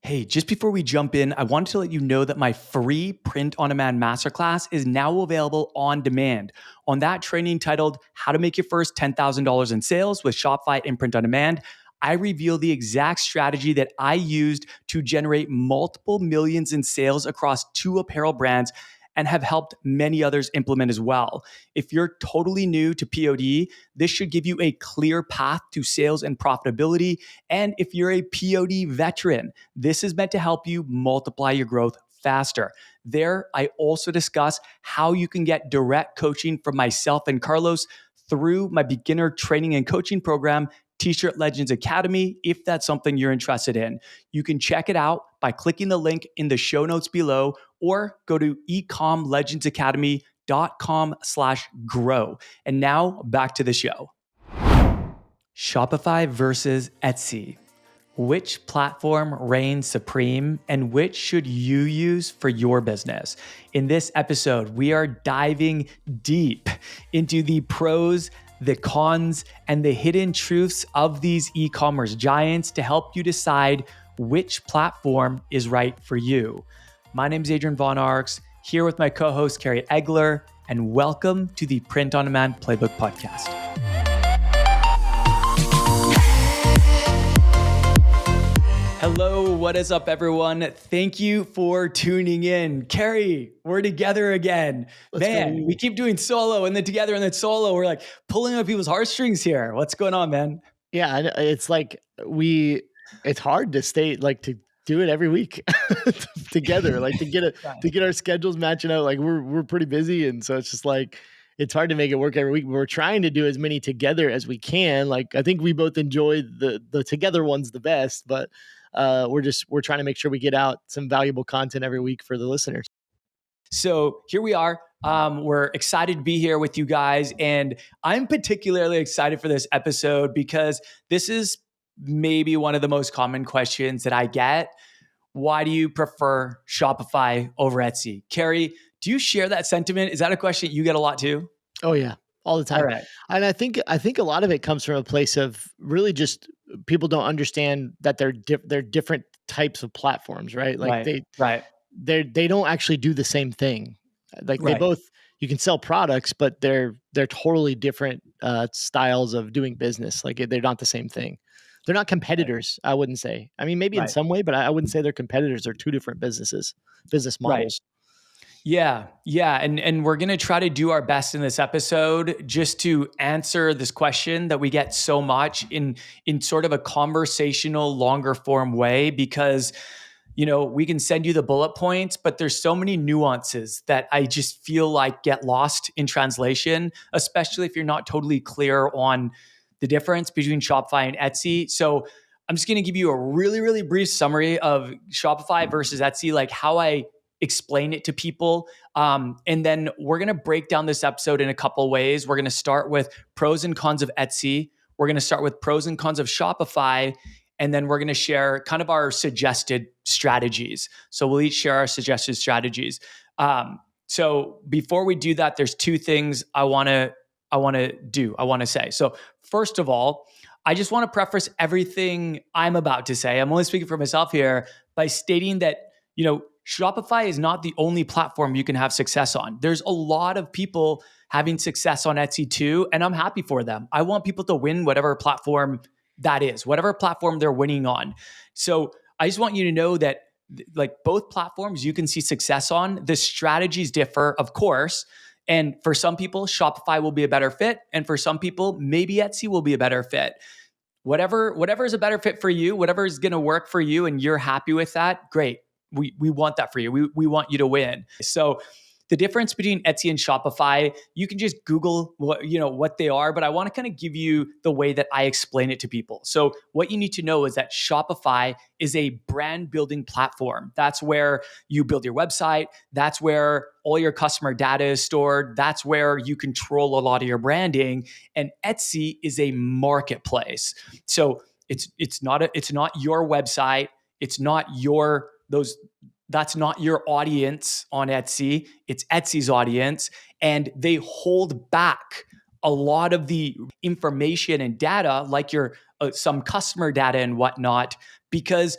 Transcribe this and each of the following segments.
Hey, just before we jump in, I wanted to let you know that my free print on demand masterclass is now available on demand. On that training titled How to Make Your First $10,000 in Sales with Shopify and Print on Demand, I reveal the exact strategy that I used to generate multiple millions in sales across 2 apparel brands and have helped many others implement as well. If you're totally new to POD, this should give you a clear path to sales and profitability. And if you're a POD veteran, this is meant to help you multiply your growth faster. There, I also discuss how you can get direct coaching from myself and Carlos through my beginner training and coaching program, T-Shirt Legends Academy, if that's something you're interested in. You can check it out by clicking the link in the show notes below or go to ecomlegendsacademy.com/grow. And now back to the show. Shopify versus Etsy. Which platform reigns supreme and which should you use for your business? In this episode, we are diving deep into the pros, the cons, and the hidden truths of these e-commerce giants to help you decide which platform is right for you. My name is Adrian Von Arx, here with my co-host Kerry Egler, and welcome to the Print on Demand Playbook Podcast. Hello, what is up, everyone? Thank you for tuning in. Kerry, we're together again. Man, we keep doing solo and then together and then solo. We're like pulling on people's heartstrings here. What's going on, man? Yeah, it's like it's hard to stay to do it every week together, to get our schedules matching out. Like we're pretty busy, and so it's just like it's hard to make it work every week. We're trying to do as many together as we can. Like I think we both enjoy the together ones the best, but we're trying to make sure we get out some valuable content every week for the listeners. So here we are. We're excited to be here with you guys. And I'm particularly excited for this episode because this is maybe one of the most common questions that I get. Why do you prefer Shopify over Etsy? Kerry, do you share that sentiment? Is that a question you get a lot too? Oh yeah, all the time. All right. And I think a lot of it comes from a place of really just people don't understand that they're different types of platforms, right? Like they don't actually do the same thing. Like they both, you can sell products, but they're totally different styles of doing business. Like they're not the same thing. They're not competitors. I wouldn't say. I mean, maybe in some way, but I wouldn't say they're competitors. They're two different business models. Yeah. And we're going to try to do our best in this episode just to answer this question that we get so much in sort of a conversational, longer form way, because we can send you the bullet points, but there's so many nuances that I just feel like get lost in translation, especially if you're not totally clear on the difference between Shopify and Etsy. So I'm just going to give you a really, really brief summary of Shopify versus Etsy, like how I explain it to people. And then we're going to break down this episode in a couple of ways. We're going to start with pros and cons of Etsy. We're going to start with pros and cons of Shopify. And then we're going to share kind of our suggested strategies. So we'll each share our suggested strategies. So before we do that, there's two things I want to say. So first of all, I just want to preface everything I'm about to say. I'm only speaking for myself here by stating that, Shopify is not the only platform you can have success on. There's a lot of people having success on Etsy too, and I'm happy for them. I want people to win whatever platform that is, whatever platform they're winning on. So I just want you to know that like both platforms you can see success on. The strategies differ, of course. And for some people, Shopify will be a better fit. And for some people, maybe Etsy will be a better fit. Whatever is a better fit for you, whatever is going to work for you and you're happy with that, great. We want that for you. We want you to win. So the difference between Etsy and Shopify, you can just Google what they are, but I want to kind of give you the way that I explain it to people. So what you need to know is that Shopify is a brand building platform. That's where you build your website. That's where all your customer data is stored. That's where you control a lot of your branding. And Etsy is a marketplace. So it's not your website. It's not that's not your audience on Etsy. It's Etsy's audience. And they hold back a lot of the information and data, like your some customer data and whatnot, because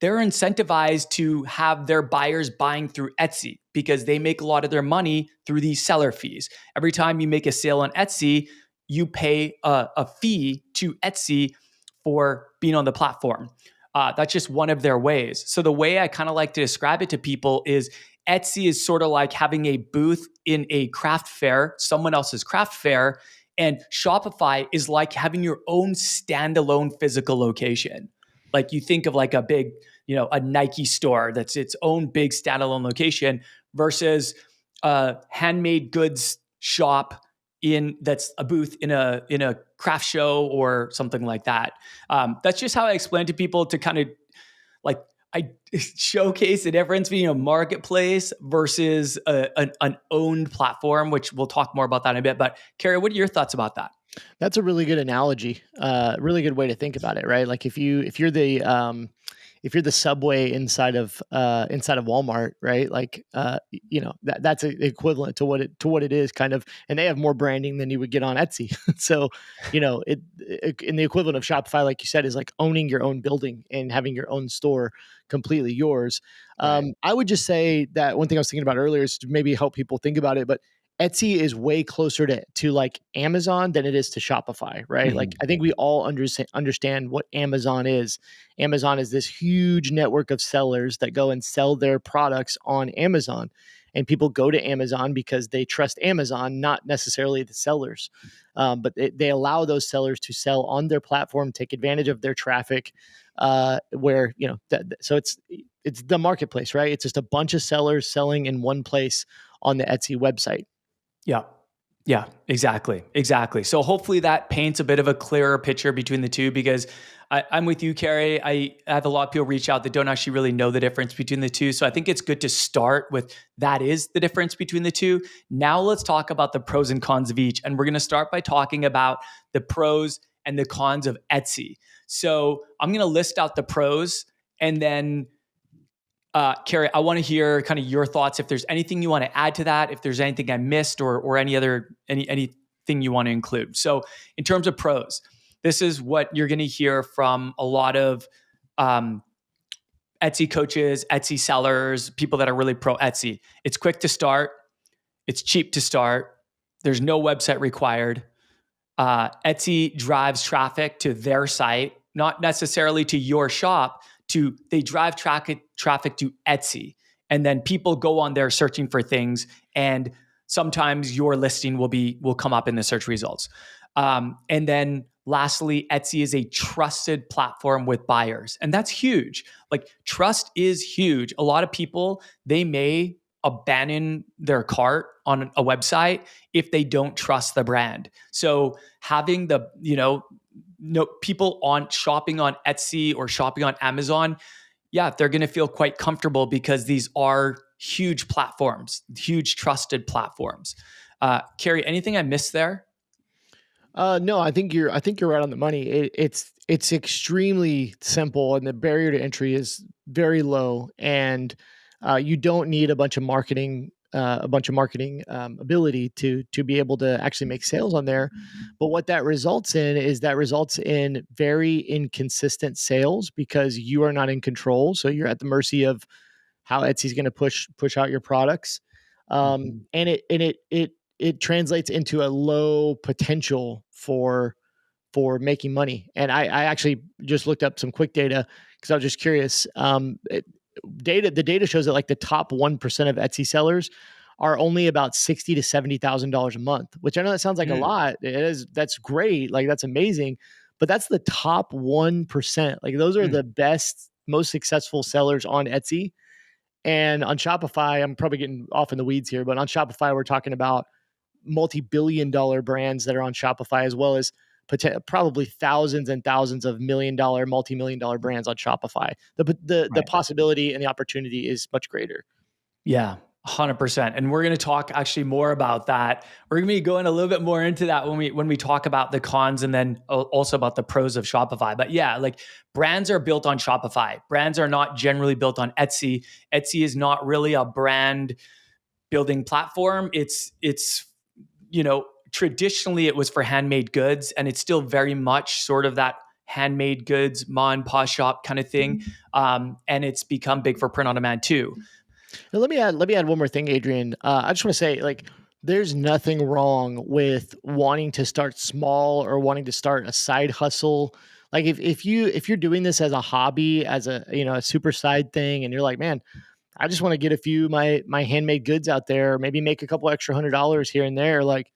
they're incentivized to have their buyers buying through Etsy because they make a lot of their money through these seller fees. Every time you make a sale on Etsy, you pay a fee to Etsy for being on the platform. That's just one of their ways. So the way I kind of like to describe it to people is Etsy is sort of like having a booth in a craft fair, someone else's craft fair, and Shopify is like having your own standalone physical location. Like you think of like a big, a Nike store that's its own big standalone location versus a handmade goods shop that's a booth in a craft show or something like that. That's just how I explain to people to kind of like I showcase the difference between a marketplace versus an owned platform, which we'll talk more about that in a bit. But Kerry, what are your thoughts about that? That's a really good analogy. Really good way to think about it, right? Like if you're the subway inside of Walmart, right? Like that's equivalent to what it is kind of, and they have more branding than you would get on Etsy. So, in the equivalent of Shopify, like you said, is like owning your own building and having your own store completely yours. Right. I would just say that one thing I was thinking about earlier is to maybe help people think about it, but Etsy is way closer to like Amazon than it is to Shopify, right? Mm-hmm. Like I think we all understand what Amazon is. Amazon is this huge network of sellers that go and sell their products on Amazon. And people go to Amazon because they trust Amazon, not necessarily the sellers. But they allow those sellers to sell on their platform, take advantage of their traffic. So it's the marketplace, right? It's just a bunch of sellers selling in one place on the Etsy website. Yeah. Yeah, exactly. Exactly. So hopefully that paints a bit of a clearer picture between the two because I'm with you, Kerry. I have a lot of people reach out that don't actually really know the difference between the two. So I think it's good to start with that is the difference between the two. Now let's talk about the pros and cons of each. And we're going to start by talking about the pros and the cons of Etsy. So I'm going to list out the pros and then Kerry, I want to hear kind of your thoughts. If there's anything you want to add to that, if there's anything I missed, or anything you want to include. So, in terms of pros, this is what you're going to hear from a lot of Etsy coaches, Etsy sellers, people that are really pro Etsy. It's quick to start. It's cheap to start. There's no website required. Etsy drives traffic to their site, not necessarily to your shop. They drive traffic to Etsy, and then people go on there searching for things, and sometimes your listing will come up in the search results. And then lastly, Etsy is a trusted platform with buyers, and that's huge. Like trust is huge. A lot of people, they may abandon their cart on a website if they don't trust the brand. So having the people on shopping on Etsy or shopping on Amazon, yeah, they're going to feel quite comfortable because these are huge platforms, huge trusted platforms. Kerry, anything I missed there? No, I think you're right on the money. It's extremely simple, and the barrier to entry is very low, and you don't need a bunch of marketing ability to be able to actually make sales on there. But what that results in very inconsistent sales because you are not in control. So you're at the mercy of how Etsy's going to push out your products, and it translates into a low potential for making money. And I actually just looked up some quick data because I was just curious. The data shows that like the top 1% of Etsy sellers are only about $60,000 to $70,000 a month, which I know that sounds like a lot. It is. That's great. Like that's amazing. But that's the top 1%. Like those are the best, most successful sellers on Etsy. And on Shopify, I'm probably getting off in the weeds here, but on Shopify, we're talking about multi-billion-dollar brands that are on Shopify, as well as probably thousands and thousands of million-dollar, multi-million-dollar brands on Shopify. The possibility and the opportunity is much greater. Yeah, 100%. And we're going to talk actually more about that. We're going to be going a little bit more into that when we talk about the cons and then also about the pros of Shopify. But yeah, like brands are built on Shopify. Brands are not generally built on Etsy. Etsy is not really a brand building platform. It's traditionally it was for handmade goods, and it's still very much sort of that handmade goods, ma and pa shop kind of thing. And it's become big for print on demand too. Now, let me add one more thing, Adrian. I just want to say, like, there's nothing wrong with wanting to start small or wanting to start a side hustle. Like if you're doing this as a hobby, as a a super side thing, and you're like, man, I just want to get a few my handmade goods out there, maybe make a couple extra $100 here and there. Like,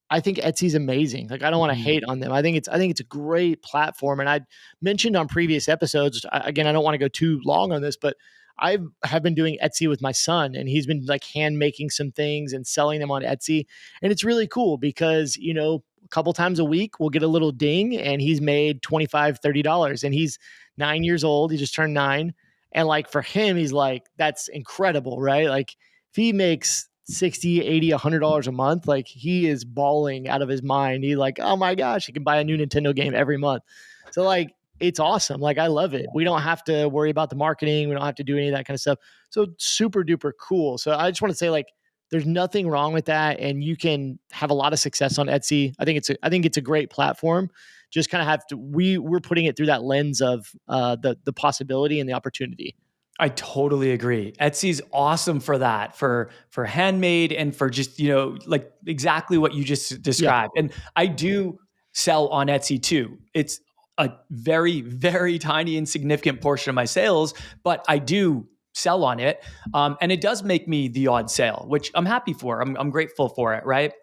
I think Etsy's amazing. Like, I don't want to hate on them. I think it's a great platform. And I mentioned on previous episodes, again, I don't want to go too long on this, but I have been doing Etsy with my son, and he's been like hand making some things and selling them on Etsy. And it's really cool because, a couple times a week we'll get a little ding and he's made $25-$30, and he's 9 years old. He just turned 9. And like for him, he's like, that's incredible, right? Like if he makes 60, 80, $100 a month, like he is bawling out of his mind. He like, oh my gosh, he can buy a new Nintendo game every month. So like, it's awesome. Like, I love it. We don't have to worry about the marketing. We don't have to do any of that kind of stuff. So super duper cool. So I just want to say, like, there's nothing wrong with that. And you can have a lot of success on Etsy. I think it's a great platform. Just kind of have to, we're putting it through that lens of the possibility and the opportunity. I totally agree. Etsy's awesome for that, for handmade and for just, like exactly what you just described. Yeah. And I do sell on Etsy too. It's a very, very tiny, insignificant portion of my sales, but I do sell on it. And it does make me the odd sale, which I'm happy for. I'm grateful for it. Right.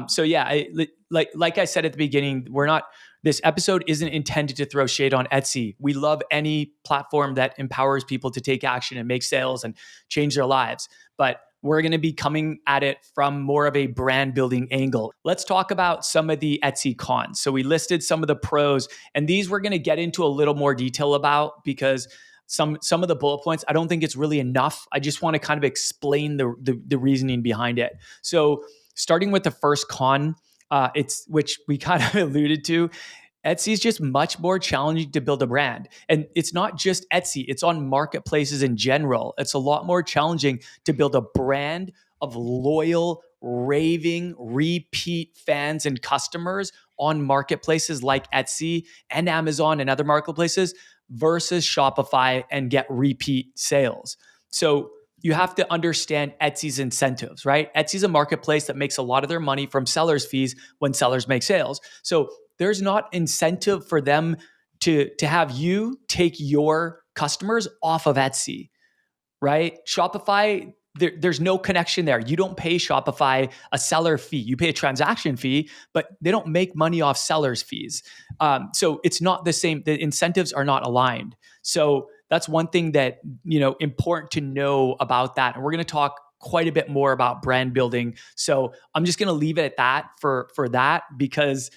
So yeah, like I said at the beginning, this episode isn't intended to throw shade on Etsy. We love any platform that empowers people to take action and make sales and change their lives. But we're going to be coming at it from more of a brand building angle. Let's talk about some of the Etsy cons. So we listed some of the pros, and these we're going to get into a little more detail about because some of the bullet points, I don't think it's really enough. I just want to kind of explain the reasoning behind it. So starting with the first con, which we kind of alluded to, Etsy is just much more challenging to build a brand. And it's not just Etsy, it's on marketplaces in general. It's a lot more challenging to build a brand of loyal, raving, repeat fans and customers on marketplaces like Etsy and Amazon and other marketplaces versus Shopify and get repeat sales. So you have to understand Etsy's incentives, right? Etsy's a marketplace that makes a lot of their money from sellers' fees when sellers make sales. So there's not incentive for them to have you take your customers off of Etsy, right? Shopify, there's no connection there. You don't pay Shopify a seller fee. You pay a transaction fee, but they don't make money off sellers' fees. So it's not the same. The incentives are not aligned. So that's one thing that, important to know about that. And we're going to talk quite a bit more about brand building. So I'm just going to leave it at that for that, because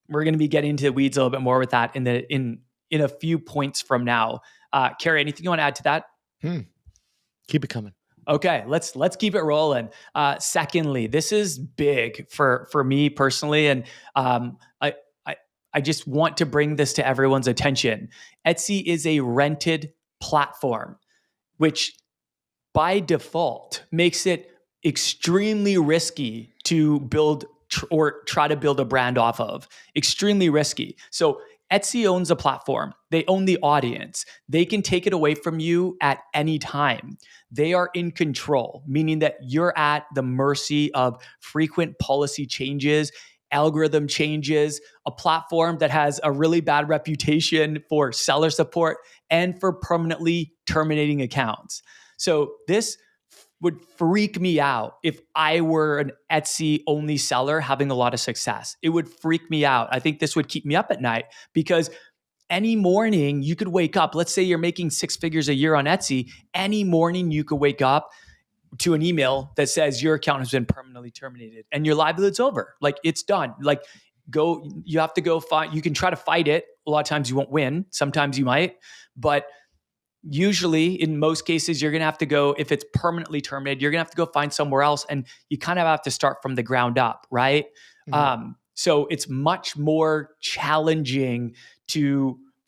we're going to be getting into the weeds a little bit more with that in a few points from now. Kerry, anything you want to add to that? Keep it coming. Okay, let's keep it rolling. Secondly, this is big for me personally, and I just want to bring this to everyone's attention. Etsy is a rented platform, which by default makes it extremely risky to build or try to build a brand off of. Extremely risky. So Etsy owns a platform. They own the audience. They can take it away from you at any time. They are in control, meaning that you're at the mercy of frequent policy changes, algorithm changes, a platform that has a really bad reputation for seller support and for permanently terminating accounts. So this would freak me out if I were an Etsy only seller having a lot of success. It would freak me out. I think this would keep me up at night because any morning you could wake up, let's say you're making 6 figures a year on Etsy, any morning you could wake up to an email that says your account has been permanently terminated and your livelihood's over. Like, it's done. Like, you have to go fight. You can try to fight it. A lot of times you won't win. Sometimes you might, but usually in most cases, you're going to have to go, if it's permanently terminated, you're going to have to go find somewhere else. And you kind of have to start from the ground up. Right. Mm-hmm. So it's much more challenging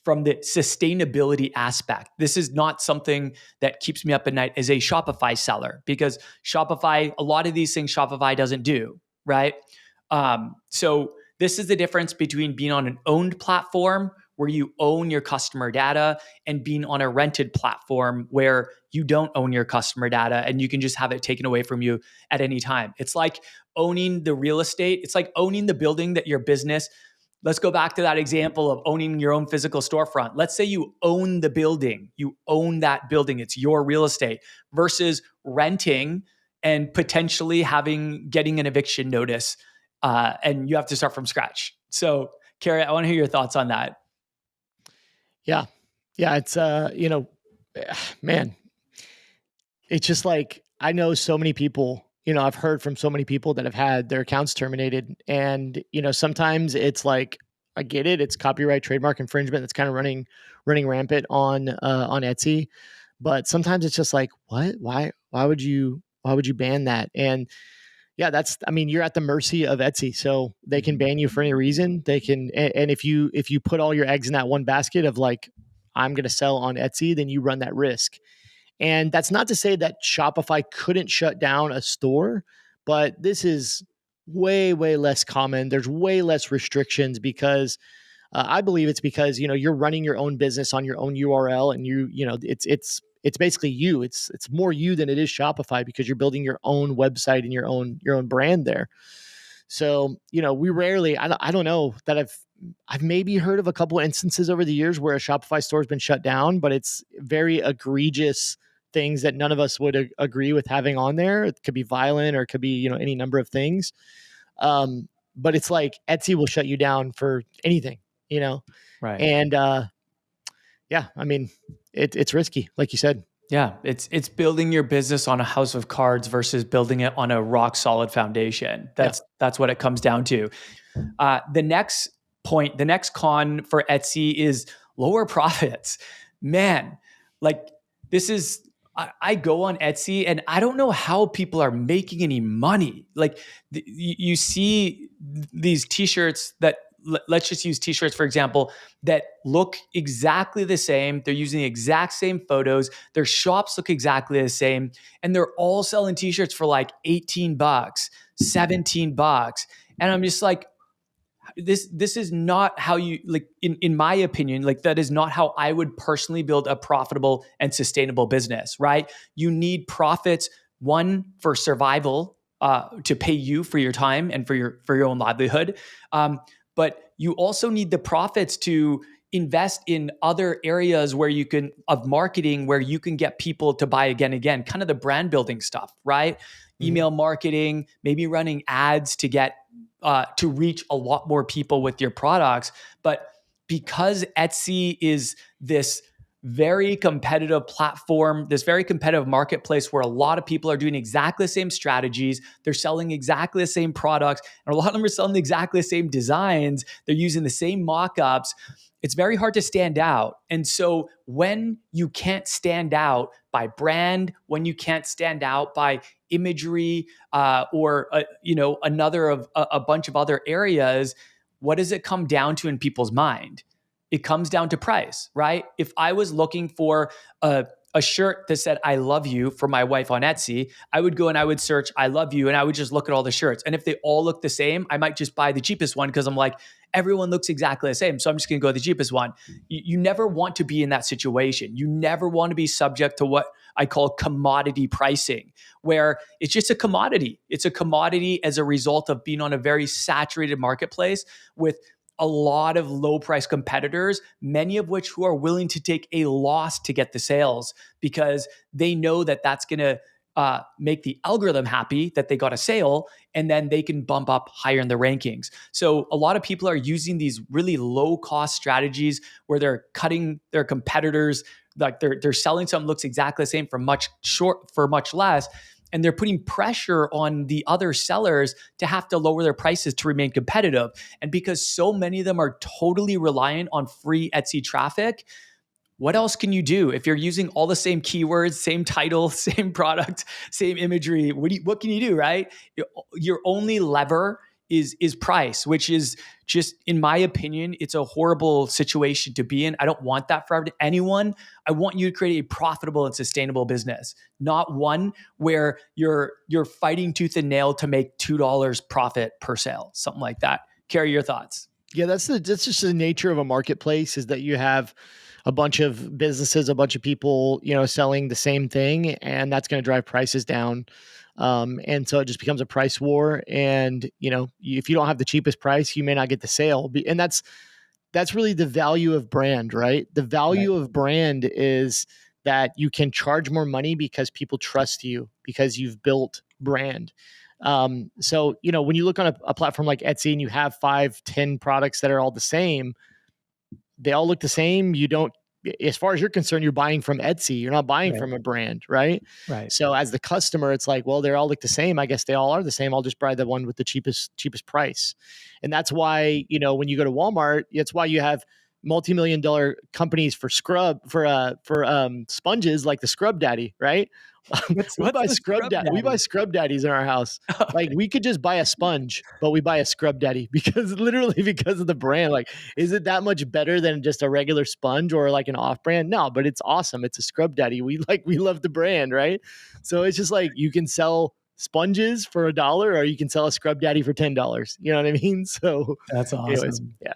from the sustainability aspect. This is not something that keeps me up at night as a Shopify seller, because Shopify, a lot of these things Shopify doesn't do. Right. So this is the difference between being on an owned platform where you own your customer data and being on a rented platform where you don't own your customer data and you can just have it taken away from you at any time. It's like owning the real estate. It's like owning the building that your business. Let's go back to that example of owning your own physical storefront. Let's say you own the building, you own that building, it's your real estate versus renting and potentially getting an eviction notice, and you have to start from scratch. So, Kerry, I want to hear your thoughts on that. Yeah. It's, man, it's just like, I know so many people, I've heard from so many people that have had their accounts terminated. And, sometimes it's like, I get it. It's copyright trademark infringement that's kind of running rampant on Etsy. But sometimes it's just like, what? Why would you ban that? And yeah, you're at the mercy of Etsy. So they can ban you for any reason. They can, and if you put all your eggs in that one basket of like, I'm going to sell on Etsy, then you run that risk. And that's not to say that Shopify couldn't shut down a store, but this is way, way less common. There's way less restrictions because I believe it's because, you're running your own business on your own URL and it's basically you. It's more you than it is Shopify because you're building your own website and your own brand there. So, we rarely, I don't know that I've maybe heard of a couple of instances over the years where a Shopify store has been shut down, but it's very egregious things that none of us would agree with having on there. It could be violent or it could be, any number of things. But it's like Etsy will shut you down for anything, Right. And yeah, it's risky, like you said. Yeah, it's building your business on a house of cards versus building it on a rock solid foundation. That's what it comes down to. The next point, the next con for Etsy is lower profits. Man, like this is. I go on Etsy and I don't know how people are making any money. Like you see these t-shirts that let's just use t-shirts for example that look exactly the same. They're using the exact same photos. Their shops look exactly the same and they're all selling t-shirts for like $18, $17. And I'm just like, this is not how you like in my opinion, like that is not how I would personally build a profitable and sustainable business, right? You need profits, one for survival, to pay you for your time and for your own livelihood. But you also need the profits to invest in other areas where you can of marketing where you can get people to buy again, kind of the brand building stuff, right? Mm-hmm. Email marketing, maybe running ads to get to reach a lot more people with your products. But because Etsy is this very competitive platform, this very competitive marketplace where a lot of people are doing exactly the same strategies, they're selling exactly the same products, and a lot of them are selling exactly the same designs, they're using the same mock-ups, it's very hard to stand out. And so when you can't stand out by brand, when you can't stand out by imagery, or another of a bunch of other areas, what does it come down to in people's mind? It comes down to price, right? If I was looking for a shirt that said "I love you" for my wife on Etsy, I would go and I would search "I love you" and I would just look at all the shirts. And if they all look the same, I might just buy the cheapest one because I'm like, everyone looks exactly the same. So I'm just going to go with the cheapest one. You never want to be in that situation. You never want to be subject to what I call commodity pricing, where it's just a commodity. It's a commodity as a result of being on a very saturated marketplace with a lot of low price competitors, many of which who are willing to take a loss to get the sales because they know that that's going to make the algorithm happy that they got a sale, and then they can bump up higher in the rankings. So a lot of people are using these really low cost strategies where they're cutting their competitors, like they're selling something that looks exactly the same for much less. And they're putting pressure on the other sellers to have to lower their prices to remain competitive. And because so many of them are totally reliant on free Etsy traffic, what else can you do if you're using all the same keywords, same title, same product, same imagery? What can you do, right? Your only lever is price, which is just, in my opinion, it's a horrible situation to be in. I don't want that for anyone. I want you to create a profitable and sustainable business, not one where you're fighting tooth and nail to make $2 profit per sale, something like that. Kerry, your thoughts? Yeah, that's just the nature of a marketplace, is that you have a bunch of businesses, a bunch of people, selling the same thing, and that's going to drive prices down. And so it just becomes a price war. And if you don't have the cheapest price, you may not get the sale. And that's really the value of brand, right? The Right. value of brand is that you can charge more money because people trust you, because you've built brand. So when you look on a platform like Etsy and you have 5, 10 products that are all the same, they all look the same. You don't, as far as you're concerned, you're buying from Etsy. You're not buying Right. from a brand, right? Right. So as the customer, it's like, well, they all look the same. I guess they all are the same. I'll just buy the one with the cheapest price. And that's why, when you go to Walmart, it's why you have multi-million-dollar companies for sponges, like the Scrub Daddy, right? we What's buy the scrub scrub dad we buy daddy? scrub daddies in our house. Like, Okay. we could just buy a sponge, but we buy a Scrub Daddy because literally because of the brand. Like, is it that much better than just a regular sponge or like an off brand? No, but it's awesome. It's a Scrub Daddy. We love the brand, right? So it's just like, you can sell sponges for $1, or you can sell a Scrub Daddy for $10. You know what I mean? So That's anyways, awesome. yeah.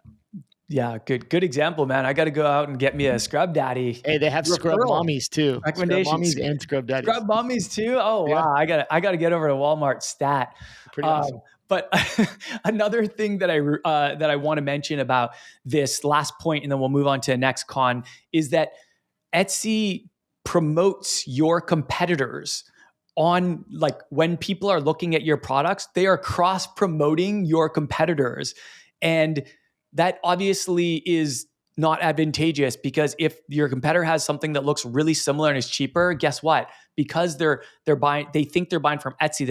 Yeah, good example, man. I got to go out and get me a scrub daddy Hey, they have Scrub referral Mommies too. Scrub recommendations. Mommies and Scrub Daddies. Scrub mummies too. Oh Yeah, wow, I got to get over to Walmart stat. pretty awesome. But another thing that I want to mention about this last point, and then we'll move on to the next con, is that Etsy promotes your competitors on, like, when people are looking at your products, they are cross promoting your competitors. And that obviously is not advantageous, because if your competitor has something that looks really similar and is cheaper, guess what? Because they're buying, they think they're buying from Etsy.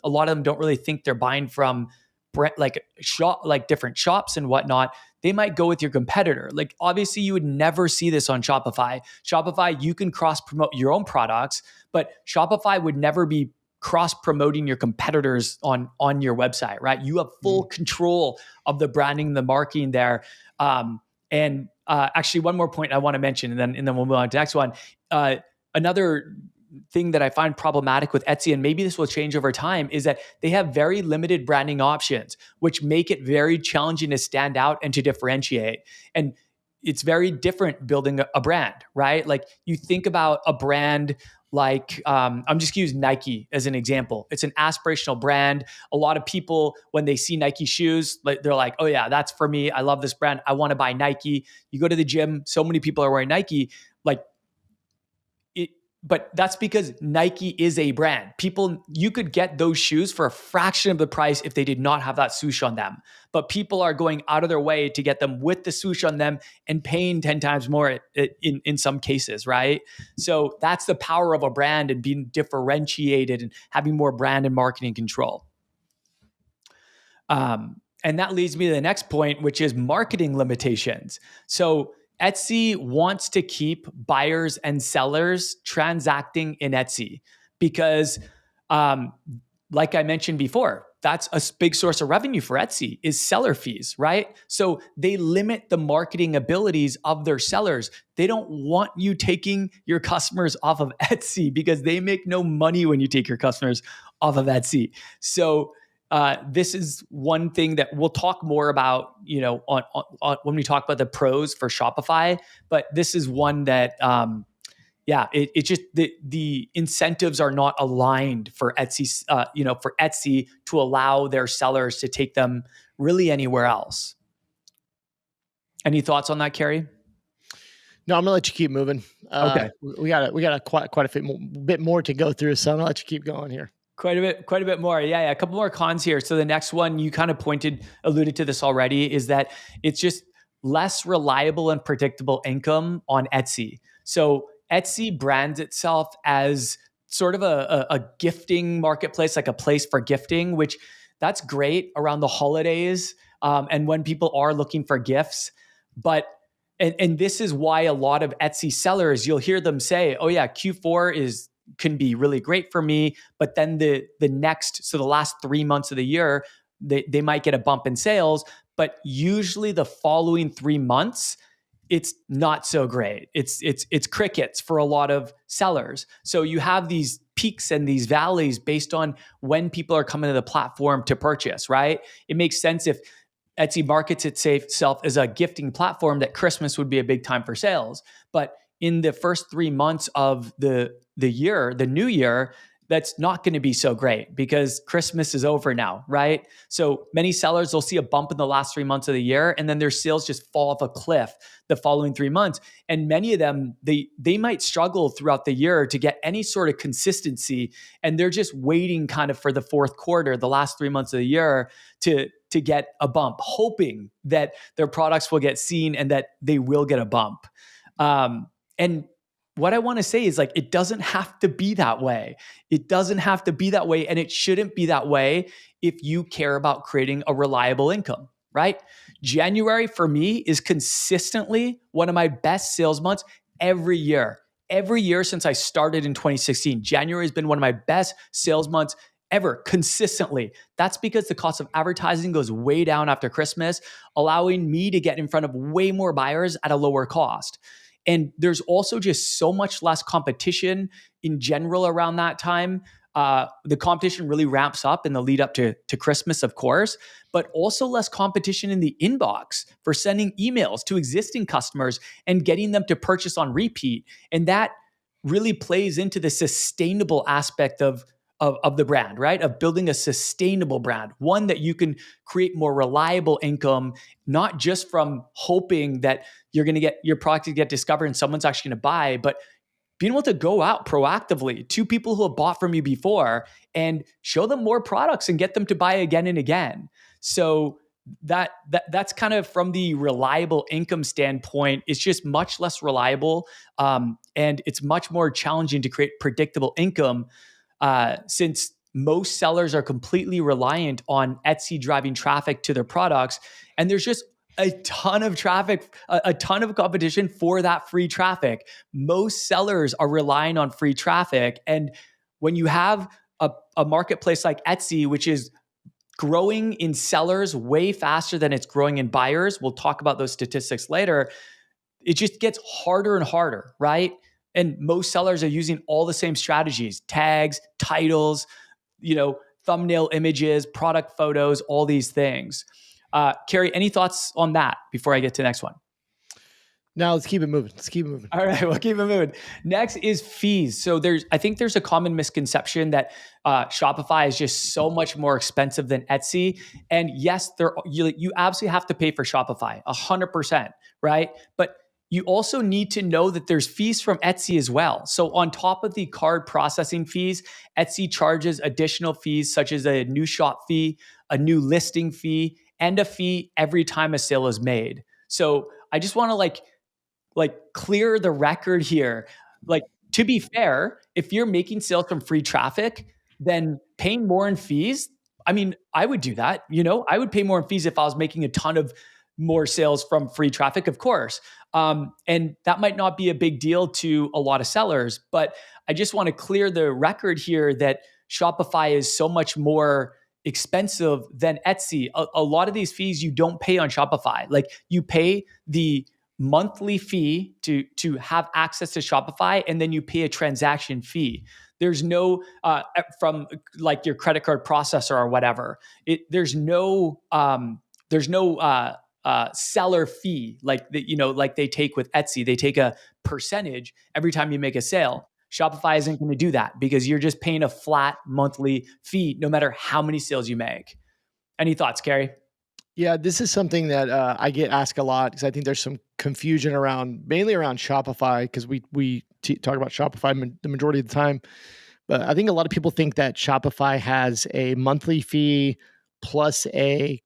A lot of them don't really think they're buying from like different shops and whatnot. They might go with your competitor. Like, obviously you would never see this on Shopify. Shopify, you can cross promote your own products, but Shopify would never be cross promoting your competitors on your website, right? You have full control of the branding, the marketing there. And actually, one more point I want to mention, and then we'll move on to the next one. Another thing that I find problematic with Etsy, and maybe this will change over time, is that they have very limited branding options, which make it very challenging to stand out and to differentiate. And it's very different building a brand, right? Like, you think about a brand like, I'm just going to use Nike as an example. It's an aspirational brand. A lot of people, when they see Nike shoes, they're like, oh yeah, that's for me. I love this brand. I want to buy Nike. You go to the gym, so many people are wearing Nike. Like, but that's because Nike is a brand. You could get those shoes for a fraction of the price if they did not have that swoosh on them. But people are going out of their way to get them with the swoosh on them and paying 10 times more in some cases, right? So that's the power of a brand and being differentiated and having more brand and marketing control. And that leads me to the next point, which is marketing limitations. So Etsy wants to keep buyers and sellers transacting in Etsy because, like I mentioned before, that's a big source of revenue for Etsy is seller fees, right? So they limit the marketing abilities of their sellers. They don't want you taking your customers off of Etsy because they make no money when you take your customers off of Etsy. So this is one thing that we'll talk more about, on when we talk about the pros for Shopify. But this is one that, it just the incentives are not aligned for Etsy, for Etsy to allow their sellers to take them really anywhere else. Any thoughts on that, Kerry? No, I'm gonna let you keep moving. Okay. We got quite a bit more to go through, so I'm gonna let you keep going here. Quite a bit more. Yeah. A couple more cons here. So the next one, you kind of alluded to this already, is that it's just less reliable and predictable income on Etsy. So Etsy brands itself as sort of a gifting marketplace, like a place for gifting, which that's great around the holidays, and when people are looking for gifts. But and this is why a lot of Etsy sellers, you'll hear them say, "Oh yeah, Q4 can be really great for me," but then the last 3 months of the year, they might get a bump in sales, but usually the following 3 months, it's not so great. It's crickets for a lot of sellers. So you have these peaks and these valleys based on when people are coming to the platform to purchase, right? It makes sense if Etsy markets itself as a gifting platform, that Christmas would be a big time for sales. But in the first 3 months of the year, the new year, that's not going to be so great because Christmas is over now, right? So many sellers will see a bump in the last 3 months of the year, and then their sales just fall off a cliff the following 3 months. And many of them, they might struggle throughout the year to get any sort of consistency, and they're just waiting kind of for the fourth quarter, the last 3 months of the year, to get a bump, hoping that their products will get seen and that they will get a bump. And what I want to say is, like, it doesn't have to be that way. It doesn't have to be that way. And it shouldn't be that way if you care about creating a reliable income, right? January for me is consistently one of my best sales months every year. Every year since I started in 2016, January has been one of my best sales months ever, consistently. That's because the cost of advertising goes way down after Christmas, allowing me to get in front of way more buyers at a lower cost. And there's also just so much less competition in general around that time. The competition really ramps up in the lead up to Christmas, of course, but also less competition in the inbox for sending emails to existing customers and getting them to purchase on repeat. And that really plays into the sustainable aspect of the brand, right? Of building a sustainable brand, one that you can create more reliable income, not just from hoping that you're going to get your product to get discovered and someone's actually going to buy, but being able to go out proactively to people who have bought from you before and show them more products and get them to buy again and again. So that's kind of from the reliable income standpoint. It's just much less reliable, and it's much more challenging to create predictable income, since most sellers are completely reliant on Etsy driving traffic to their products, and there's just a ton of traffic, a ton of competition for that free traffic. Most sellers are relying on free traffic. And when you have a marketplace like Etsy, which is growing in sellers way faster than it's growing in buyers, we'll talk about those statistics later, it just gets harder and harder, right? And most sellers are using all the same strategies: tags, titles, thumbnail images, product photos, all these things. Kerry, any thoughts on that before I get to the next one? No, let's keep it moving. All right, we'll keep it moving. Next is fees. So I think there's a common misconception that Shopify is just so much more expensive than Etsy. And yes, you absolutely have to pay for Shopify, 100%, right? But you also need to know that there's fees from Etsy as well. So on top of the card processing fees, Etsy charges additional fees such as a new shop fee, a new listing fee, and a fee every time a sale is made. So I just want to clear the record here. Like, to be fair, if you're making sales from free traffic, then paying more in fees, I mean, I would do that. I would pay more in fees if I was making a ton of more sales from free traffic, of course. And that might not be a big deal to a lot of sellers, but I just want to clear the record here that Shopify is so much more expensive than Etsy. A lot of these fees you don't pay on Shopify. Like, you pay the monthly fee to have access to Shopify, and then you pay a transaction fee. There's no from like your credit card processor or whatever. There's no seller fee like that, like they take with Etsy. They take a percentage every time you make a sale. Shopify isn't going to do that because you're just paying a flat monthly fee no matter how many sales you make. Any thoughts, Kerry? Yeah, this is something that I get asked a lot because I think there's some confusion mainly around Shopify, because we talk about Shopify the majority of the time. But I think a lot of people think that Shopify has a monthly fee plus a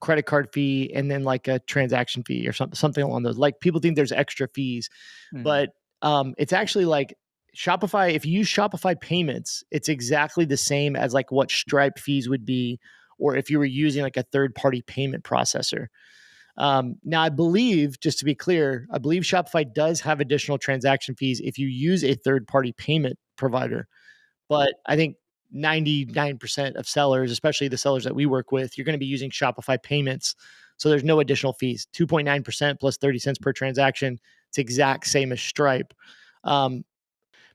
credit card fee and then like a transaction fee or something along those. Like, people think there's extra fees, but it's actually like Shopify. If you use Shopify payments, it's exactly the same as like what Stripe fees would be, or if you were using like a third-party payment processor. Now, I believe, just to be clear, I believe Shopify does have additional transaction fees if you use a third-party payment provider. But I think 99% of sellers, especially the sellers that we work with, you're going to be using Shopify payments. So there's no additional fees. 2.9% plus 30 cents per transaction. It's exact same as Stripe.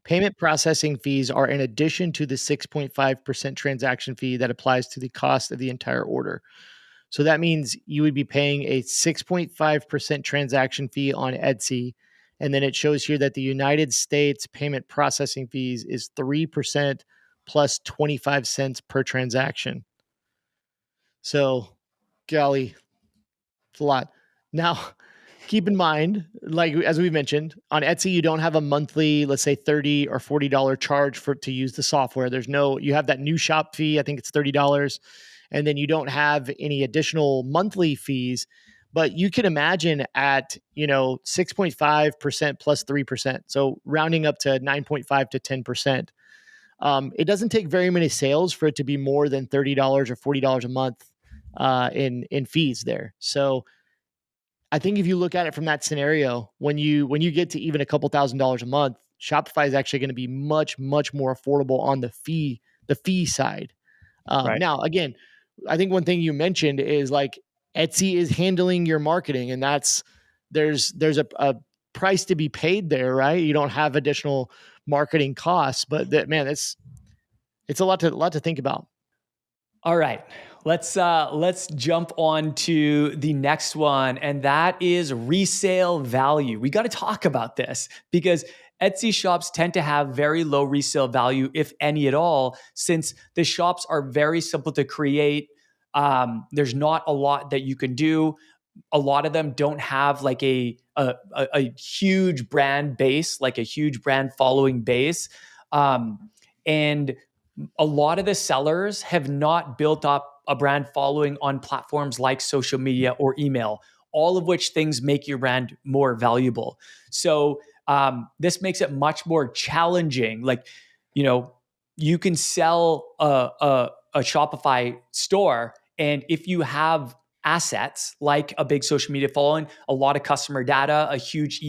Payment processing fees are in addition to the 6.5% transaction fee that applies to the cost of the entire order. So that means you would be paying a 6.5% transaction fee on Etsy. And then it shows here that the United States payment processing fees is 3% plus 25 cents per transaction. So, golly, it's a lot. Now, keep in mind, like as we mentioned, on Etsy, you don't have a monthly, let's say $30 or $40 charge to use the software. You have that new shop fee. I think it's $30. And then you don't have any additional monthly fees. But you can imagine at, 6.5% plus 3%. So rounding up to 9.5 to 10%. It doesn't take very many sales for it to be more than $30 or $40 a month in fees there. So I think if you look at it from that scenario, when you get to even a couple $1,000s a month, Shopify is actually going to be much more affordable on the fee side. Right. Now, again, I think one thing you mentioned is like Etsy is handling your marketing, and there's a price to be paid there, right? You don't have additional marketing costs, but that man, it's a lot to think about. All right. Let's jump on to the next one, and that is resale value. We got to talk about this because Etsy shops tend to have very low resale value, if any at all, since the shops are very simple to create. There's not a lot that you can do. A lot of them don't have like a huge brand base, like a huge brand following base, and a lot of the sellers have not built up a brand following on platforms like social media or email, all of which things make your brand more valuable. So this makes it much more challenging. Like, you can sell a Shopify store, and if you have assets like a big social media following, a lot of customer data, a huge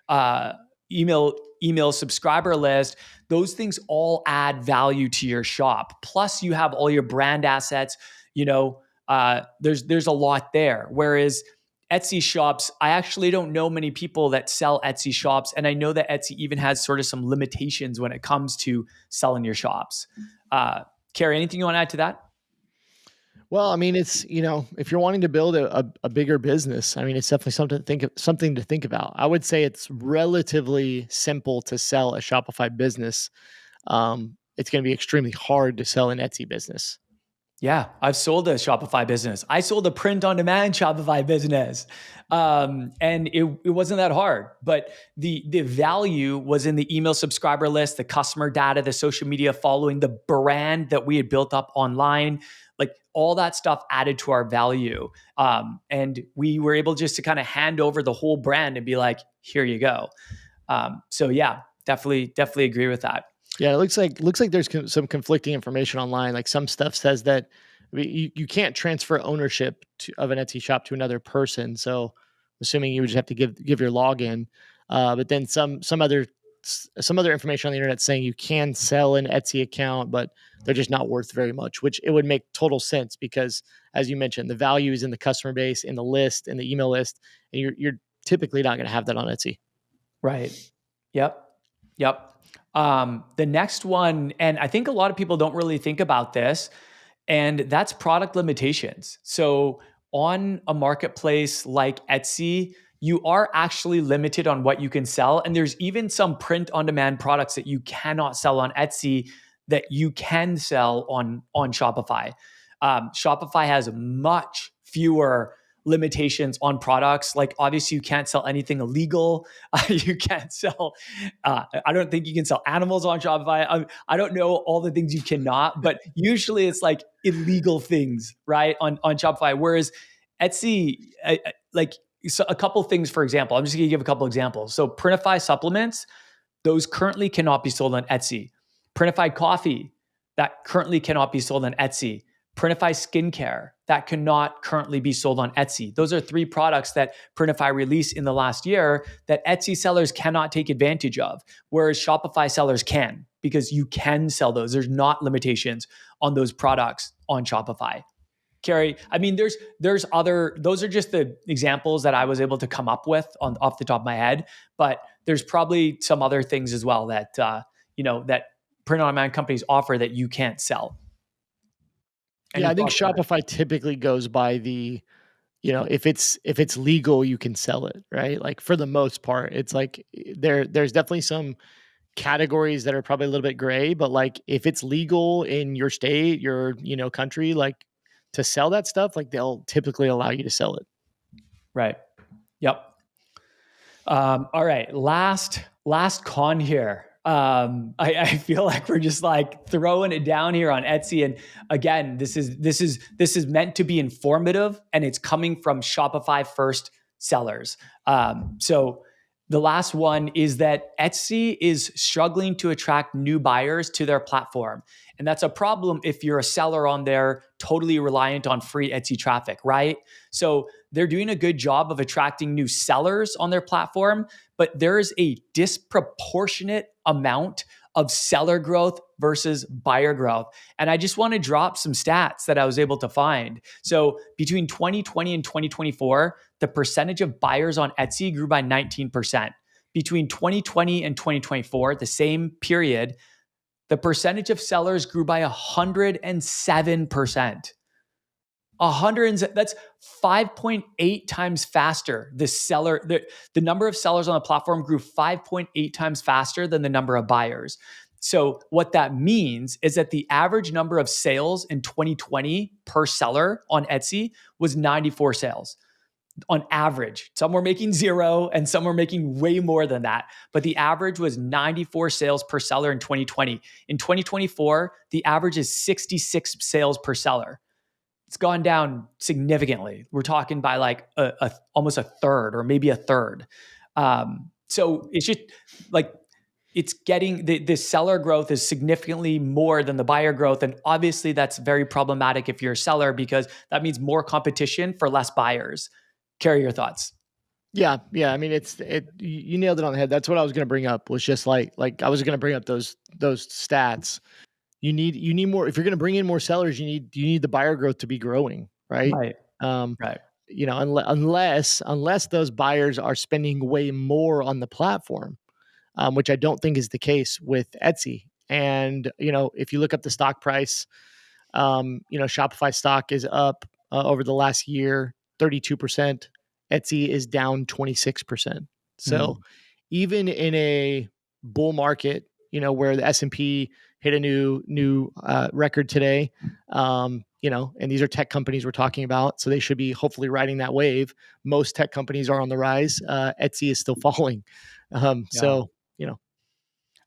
uh, email email subscriber list, those things all add value to your shop. Plus, you have all your brand assets. There's a lot there. Whereas Etsy shops, I actually don't know many people that sell Etsy shops, and I know that Etsy even has sort of some limitations when it comes to selling your shops. Kerry, anything you want to add to that? Well, I mean, it's if you're wanting to build a bigger business, I mean, it's definitely something to think about. I would say it's relatively simple to sell a Shopify business. It's going to be extremely hard to sell an Etsy business. Yeah, I've sold a Shopify business. I sold a print-on-demand Shopify business, and it wasn't that hard. But the value was in the email subscriber list, the customer data, the social media following, the brand that we had built up online. Like all that stuff added to our value, and we were able just to kind of hand over the whole brand and be like, "Here you go." So yeah, definitely agree with that. Yeah, it looks like there's some conflicting information online. Like some stuff says that you can't transfer ownership of an Etsy shop to another person. So, assuming you would just have to give your login. But then some other information on the internet saying you can sell an Etsy account, but they're just not worth very much. Which it would make total sense because, as you mentioned, the value is in the customer base, in the list, in the email list, and you're typically not going to have that on Etsy. Right. Yep. Yep. The next one, and I think a lot of people don't really think about this, and that's product limitations. So on a marketplace like Etsy, you are actually limited on what you can sell. And there's even some print on demand products that you cannot sell on Etsy that you can sell on Shopify. Shopify has much fewer limitations on products. Like obviously you can't sell anything illegal. You can't sell, I don't think you can sell animals on Shopify. I don't know all the things you cannot, but usually it's like illegal things, right? On Shopify. Whereas Etsy, like so a couple things, for example, I'm just gonna give a couple examples. So Printify supplements, those currently cannot be sold on Etsy. Printify coffee, that currently cannot be sold on Etsy. Printify skincare, that cannot currently be sold on Etsy. Those are 3 products that Printify released in the last year that Etsy sellers cannot take advantage of, whereas Shopify sellers can, because you can sell those. There's not limitations on those products on Shopify. Kerry, I mean, there's other, those are just the examples that I was able to come up with off the top of my head, but there's probably some other things as well that, that print on demand companies offer that you can't sell. Yeah, I think Shopify typically goes by the, if it's legal, you can sell it, right? Like for the most part, it's like there's definitely some categories that are probably a little bit gray, but like if it's legal in your state, your, country, like to sell that stuff, like they'll typically allow you to sell it. Right. Yep. All right. Last con here. I feel like we're just like throwing it down here on Etsy. And again, this is meant to be informative, and it's coming from Shopify first sellers. So the last one is that Etsy is struggling to attract new buyers to their platform. And that's a problem if you're a seller on there totally reliant on free Etsy traffic, right? So they're doing a good job of attracting new sellers on their platform, but there is a disproportionate amount of seller growth versus buyer growth. And I just want to drop some stats that I was able to find. So between 2020 and 2024, the percentage of buyers on Etsy grew by 19%. Between 2020 and 2024, the same period, the percentage of sellers grew by 107%. That's 5.8 times faster. The number of sellers on the platform grew 5.8 times faster than the number of buyers. So what that means is that the average number of sales in 2020 per seller on Etsy was 94 sales on average. Some were making 0 and some were making way more than that. But the average was 94 sales per seller in 2020. In 2024, the average is 66 sales per seller. It's gone down significantly. We're talking by like almost a third or maybe a third. So it's just like it's getting the seller growth is significantly more than the buyer growth. And obviously that's very problematic if you're a seller, because that means more competition for less buyers. Kerry, your thoughts? Yeah. I mean, you nailed it on the head. That's what I was going to bring up, was just like I was going to bring up those stats. You need more. If you're going to bring in more sellers, you need the buyer growth to be growing, right? Right. Right. Unless those buyers are spending way more on the platform, which I don't think is the case with Etsy. And if you look up the stock price, Shopify stock is up over the last year 32%. Etsy is down 26%. So even in a bull market, where the S&P hit a new record today, and these are tech companies we're talking about, so they should be hopefully riding that wave. Most tech companies are on the rise. Etsy is still falling. So,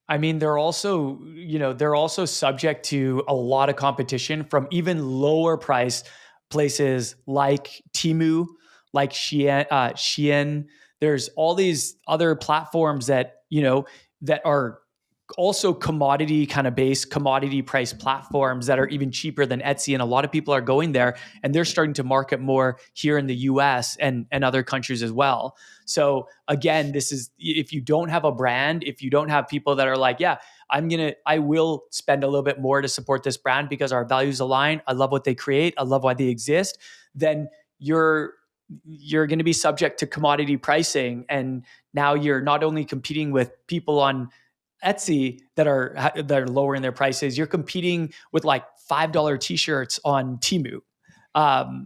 I mean, they're also subject to a lot of competition from even lower price places like Temu, like Shein. There's all these other platforms that are also commodity price platforms that are even cheaper than Etsy. And a lot of people are going there, and they're starting to market more here in the US and other countries as well. So again, this is, if you don't have a brand, if you don't have people that are like, yeah, I will spend a little bit more to support this brand because our values align. I love what they create. I love why they exist. Then you're going to be subject to commodity pricing. And now you're not only competing with people on Etsy that are lowering their prices, you're competing with like $5 t-shirts on Temu.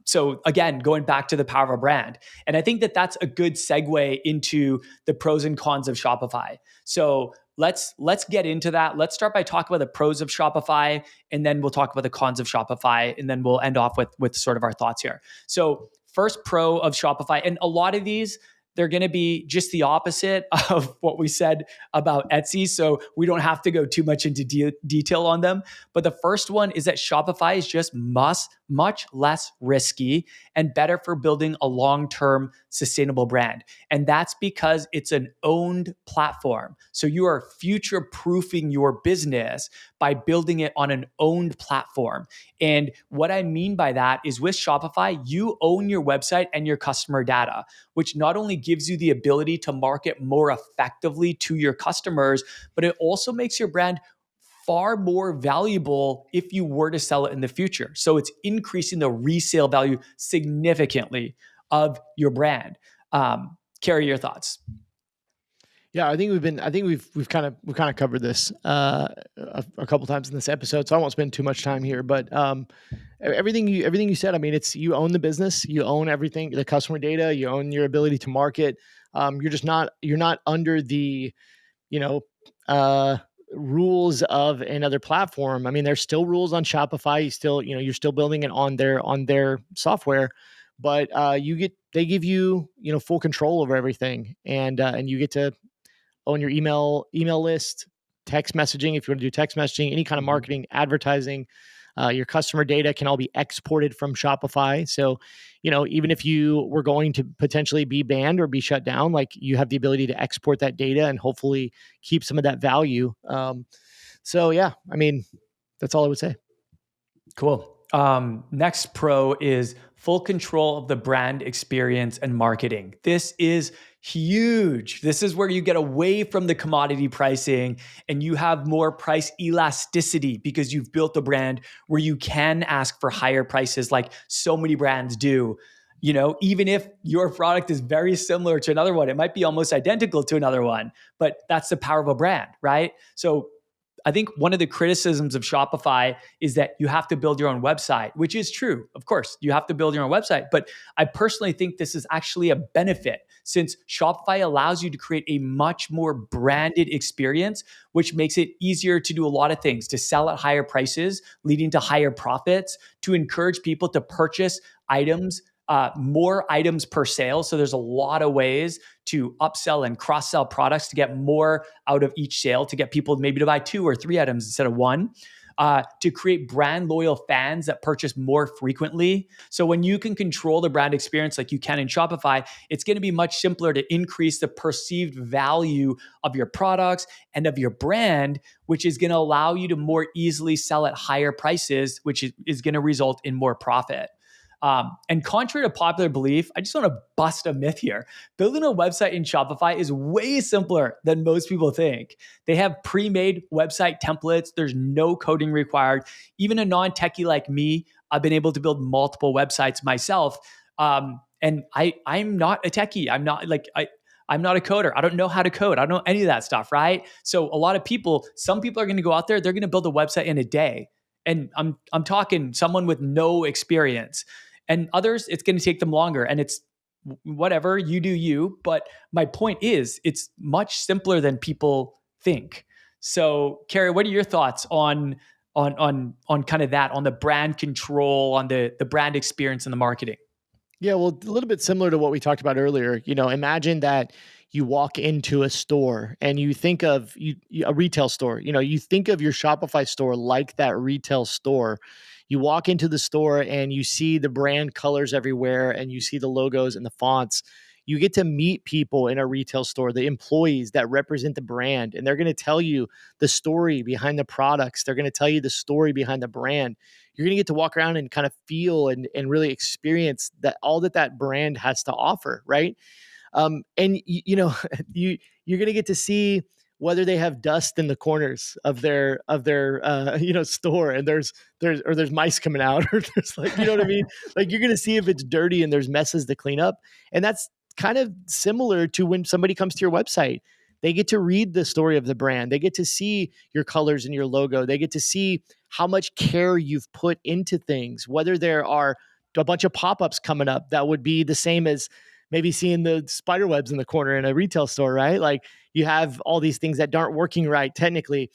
So again, going back to the power of a brand. And I think that that's a good segue into the pros and cons of Shopify. So let's get into that. Let's start by talking about the pros of Shopify, and then we'll talk about the cons of Shopify, and then we'll end off with sort of our thoughts here. So first pro of Shopify, and a lot of these, they're going to be just the opposite of what we said about Etsy. So we don't have to go too much into detail on them. But the first one is that Shopify is just much less risky and better for building a long-term sustainable brand. And that's because it's an owned platform. So you are future-proofing your business by building it on an owned platform. And what I mean by that is with Shopify, you own your website and your customer data, which not only gives you the ability to market more effectively to your customers, but it also makes your brand far more valuable if you were to sell it in the future. So it's increasing the resale value significantly of your brand. Kerry, your thoughts? Yeah, I think we've kind of covered this a couple times in this episode, so I won't spend too much time here. But everything you said. I mean, it's, you own the business, you own everything, the customer data, you own your ability to market. You're not under the, you know, uh, rules of another platform. I mean, there's still rules on Shopify. You still, you're still building it on their software, but they give you, full control over everything, and you get to own your email list, text messaging if you want to do text messaging, any kind of marketing, advertising. Your customer data can all be exported from Shopify. So, even if you were going to potentially be banned or be shut down, like, you have the ability to export that data and hopefully keep some of that value. So yeah, I mean, that's all I would say. Cool. Next pro is full control of the brand experience and marketing. This is huge. This is where you get away from the commodity pricing and you have more price elasticity because you've built a brand where you can ask for higher prices like so many brands do. Even if your product is very similar to another one, it might be almost identical to another one, but that's the power of a brand, right? So I think one of the criticisms of Shopify is that you have to build your own website, which is true. Of course, you have to build your own website. But I personally think this is actually a benefit since Shopify allows you to create a much more branded experience, which makes it easier to do a lot of things, to sell at higher prices, leading to higher profits, to encourage people to purchase items, more items per sale. So there's a lot of ways to upsell and cross-sell products to get more out of each sale, to get people maybe to buy 2 or 3 items instead of 1, to create brand loyal fans that purchase more frequently. So when you can control the brand experience like you can in Shopify, it's going to be much simpler to increase the perceived value of your products and of your brand, which is going to allow you to more easily sell at higher prices, which is going to result in more profit. And contrary to popular belief, I just want to bust a myth here. Building a website in Shopify is way simpler than most people think. They have pre-made website templates. There's no coding required. Even a non-techie like me, I've been able to build multiple websites myself. And I'm not a techie. I'm not a coder. I don't know how to code. I don't know any of that stuff, right? So a lot of people, some people are going to go out there, they're going to build a website in a day. And I'm talking someone with no experience. And others, it's going to take them longer, and it's whatever, you do you. But my point is, it's much simpler than people think. So, Kerry, what are your thoughts on kind of that, on the brand control, on the brand experience and the marketing? Yeah, well, a little bit similar to what we talked about earlier. Imagine that you walk into a store and you think of a retail store. You think of your Shopify store like that retail store. You walk into the store and you see the brand colors everywhere and you see the logos and the fonts. You get to meet people in a retail store, the employees that represent the brand, and they're going to tell you the story behind the products. They're going to tell you the story behind the brand. You're going to get to walk around and kind of feel and really experience that all that brand has to offer, right? And you're going to get to see whether they have dust in the corners of their store, and there's mice coming out, or there's, like, you know what I mean? Like, you're going to see if it's dirty and there's messes to clean up. And that's kind of similar to when somebody comes to your website. They get to read the story of the brand. They get to see your colors and your logo. They get to see how much care you've put into things, whether there are a bunch of pop-ups coming up that would be the same as maybe seeing the spider webs in the corner in a retail store, right? Like, you have all these things that aren't working right technically.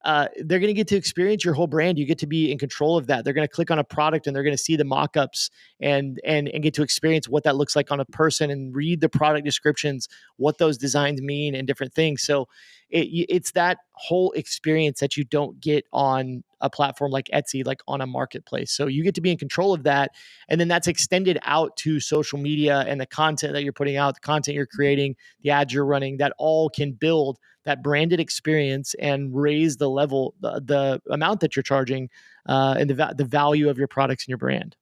They're going to get to experience your whole brand. You get to be in control of that. They're going to click on a product and they're going to see the mock-ups and get to experience what that looks like on a person and read the product descriptions, what those designs mean and different things. So it's that whole experience that you don't get on a platform like Etsy, like on a marketplace. So you get to be in control of that. And then that's extended out to social media and the content that you're putting out, the content you're creating, the ads you're running, that all can build that branded experience and raise the level, the amount that you're charging, and the value of your products and your brand.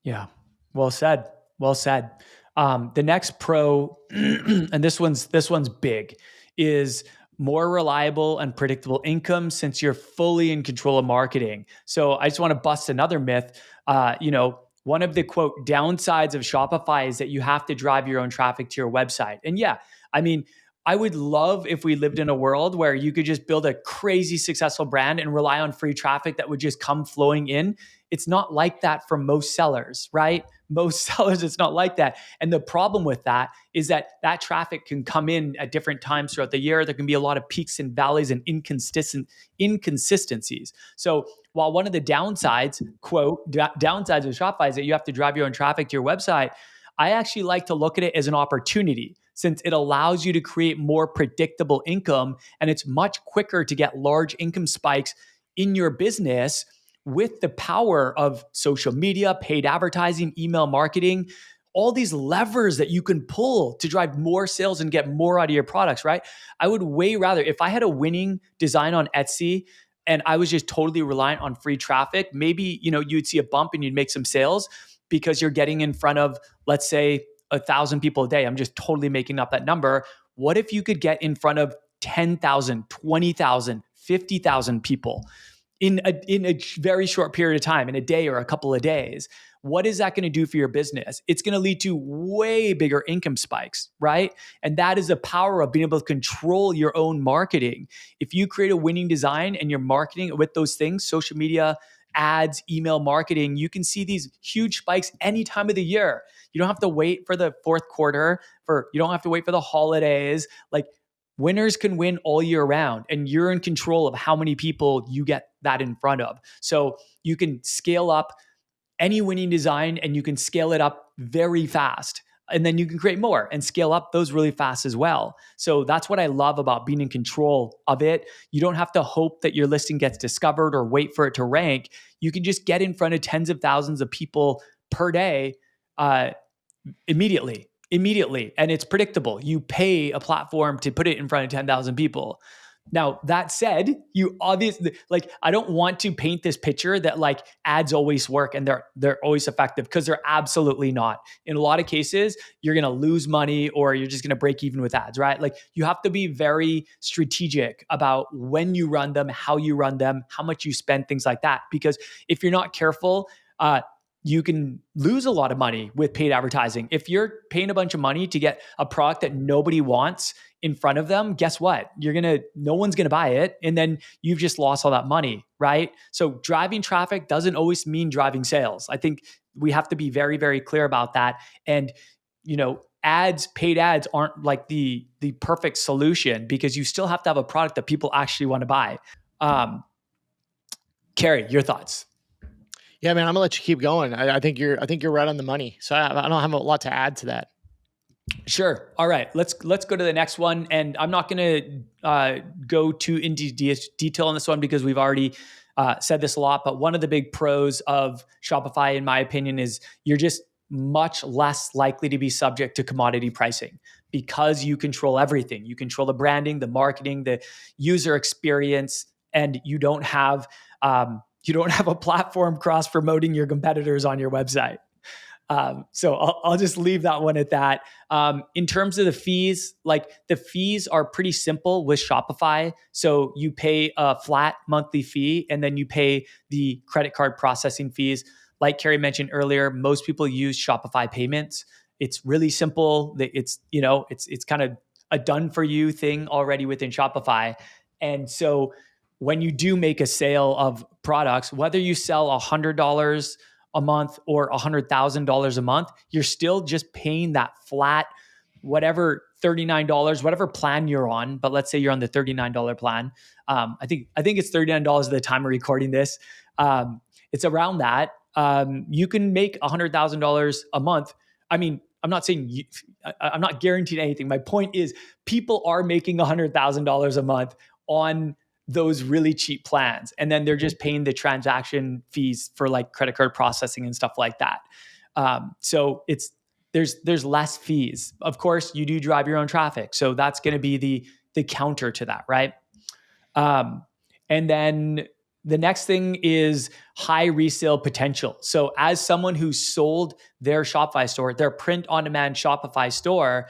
Yeah. Well said. Well said. The next pro, and this one's big, is more reliable and predictable income since you're fully in control of marketing. So I just want to bust another myth. One of the quote downsides of Shopify is that you have to drive your own traffic to your website. And yeah, I mean, I would love if we lived in a world where you could just build a crazy successful brand and rely on free traffic that would just come flowing in. It's not like that for most sellers, right? Most sellers, it's not like that. And the problem with that is that that traffic can come in at different times throughout the year. There can be a lot of peaks and valleys and inconsistencies. So while one of the downsides, quote, downsides of Shopify is that you have to drive your own traffic to your website, I actually like to look at it as an opportunity, since it allows you to create more predictable income, and it's much quicker to get large income spikes in your business with the power of social media, paid advertising, email marketing, all these levers that you can pull to drive more sales and get more out of your products, right? I would way rather, if I had a winning design on Etsy and I was just totally reliant on free traffic, maybe, you'd see a bump and you'd make some sales because you're getting in front of, let's say, 1,000 people a day. I'm just totally making up that number. What if you could get in front of 10,000, 20,000, 50,000 people in a very short period of time, in a day or a couple of days? What is that going to do for your business? It's going to lead to way bigger income spikes, right? And that is the power of being able to control your own marketing. If you create a winning design and you're marketing with those things, social media, ads, email marketing, you can see these huge spikes any time of the year. You don't have to wait for the fourth quarter, you don't have to wait for the holidays. Like, winners can win all year round, and you're in control of how many people you get that in front of. So you can scale up any winning design and you can scale it up very fast. And then you can create more and scale up those really fast as well. So that's what I love about being in control of it. You don't have to hope that your listing gets discovered or wait for it to rank. You can just get in front of tens of thousands of people per day immediately. And it's predictable. You pay a platform to put it in front of 10,000 people. Now, that said, you obviously, I don't want to paint this picture that ads always work and they're always effective, because they're absolutely not. In a lot of cases, you're going to lose money or you're just going to break even with ads, right? You have to be very strategic about when you run them, how you run them, how much you spend, things like that. Because if you're not careful, you can lose a lot of money with paid advertising. If you're paying a bunch of money to get a product that nobody wants in front of them, guess what? No one's gonna buy it, and then you've just lost all that money, right? So driving traffic doesn't always mean driving sales. I think we have to be very, very clear about that. And paid ads aren't the perfect solution, because you still have to have a product that people actually want to buy. Kerry, your thoughts? Yeah, man, I'm gonna let you keep going. I think you're right on the money. So I don't have a lot to add to that. Sure. All right. Let's go to the next one. And I'm not going to go too into detail on this one, because we've already said this a lot. But one of the big pros of Shopify, in my opinion, is you're just much less likely to be subject to commodity pricing, because you control everything. You control the branding, the marketing, the user experience, and you don't have a platform cross promoting your competitors on your website. So I'll just leave that one at that. In terms of the fees, the fees are pretty simple with Shopify. So you pay a flat monthly fee, and then you pay the credit card processing fees. Like Kerry mentioned earlier, most people use Shopify payments. It's really simple. It's kind of a done for you thing already within Shopify. And so when you do make a sale of products, whether you sell $100 a month or $100,000 a month, you're still just paying that flat, whatever, $39, whatever plan you're on. But let's say you're on the $39 plan. I think it's $39 at the time of recording this. It's around that. You can make $100,000 a month. I mean, I'm not saying I'm not guaranteeing anything. My point is, people are making $100,000 a month on those really cheap plans, and then they're just paying the transaction fees for credit card processing and stuff like that. So there's less fees. Of course, you do drive your own traffic, so that's going to be the counter to that, right? And then the next thing is high resale potential. So as someone who sold their Shopify store, their print-on-demand Shopify store,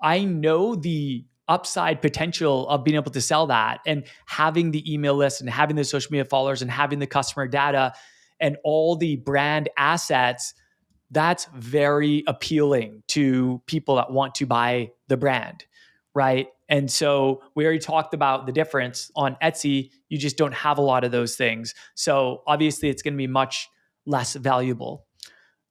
I know the upside potential of being able to sell that, and having the email list and having the social media followers and having the customer data and all the brand assets. That's very appealing to people that want to buy the brand, right? And so we already talked about the difference on Etsy. You just don't have a lot of those things. So obviously it's going to be much less valuable.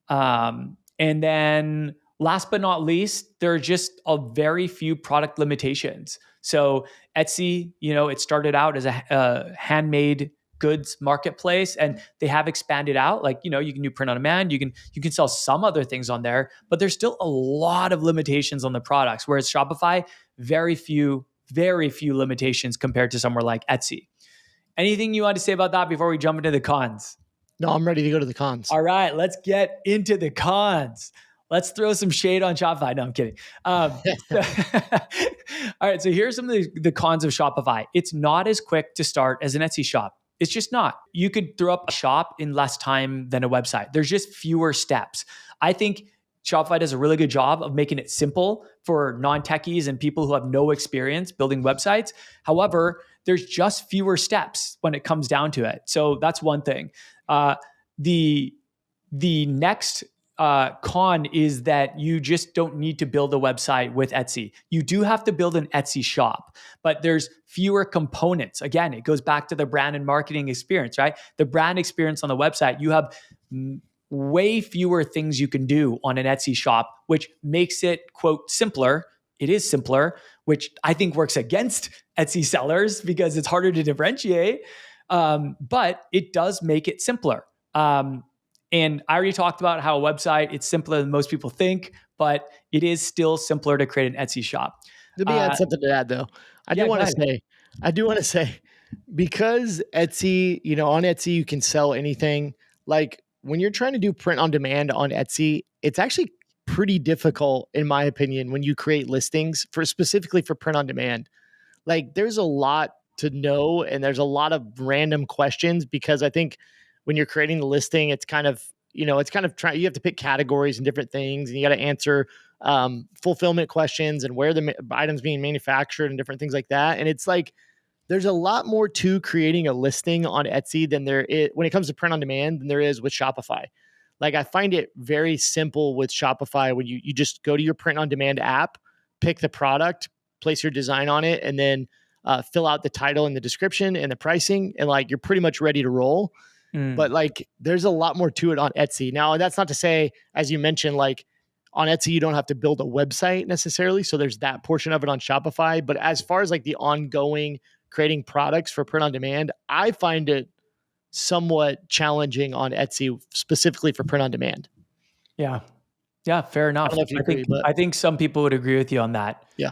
And then last but not least, there are just a very few product limitations. So Etsy, it started out as a handmade goods marketplace, and they have expanded out. Like, you can do print on demand. You can sell some other things on there, but there's still a lot of limitations on the products. Whereas Shopify, very few limitations compared to somewhere like Etsy. Anything you want to say about that before we jump into the cons? No, I'm ready to go to the cons. All right, let's get into the cons. Let's throw some shade on Shopify. No, I'm kidding. All right, so here's some of the cons of Shopify. It's not as quick to start as an Etsy shop. It's just not. You could throw up a shop in less time than a website. There's just fewer steps. I think Shopify does a really good job of making it simple for non-techies and people who have no experience building websites. However, there's just fewer steps when it comes down to it. So that's one thing. The next con is that you just don't need to build a website with Etsy. You do have to build an Etsy shop, but there's fewer components. Again, it goes back to the brand and marketing experience, right? The brand experience on the website, you have way fewer things you can do on an Etsy shop, which makes it, quote, simpler. It is simpler, which I think works against Etsy sellers because it's harder to differentiate. But it does make it simpler. And I already talked about how a website, it's simpler than most people think, but it is still simpler to create an Etsy shop. Let me add something to that though. I do want to say, because Etsy, on Etsy, you can sell anything. Like when you're trying to do print on demand on Etsy, it's actually pretty difficult, in my opinion, when you create listings specifically for print on demand. Like there's a lot to know and there's a lot of random questions, because I think when you're creating the listing, it's kind of you have to pick categories and different things, and you got to answer fulfillment questions and where the items being manufactured and different things like that. And it's like, there's a lot more to creating a listing on Etsy than there is when it comes to print on demand than there is with Shopify. Like I find it very simple with Shopify when you just go to your print on demand app, pick the product, place your design on it, and then fill out the title and the description and the pricing, and like you're pretty much ready to roll. But like there's a lot more to it on Etsy. Now, that's not to say, as you mentioned, like on Etsy, you don't have to build a website necessarily. So there's that portion of it on Shopify. But as far as like the ongoing creating products for print on demand, I find it somewhat challenging on Etsy, specifically for print on demand. Yeah. Yeah, fair enough. I don't know if you agree, but I think some people would agree with you on that. Yeah.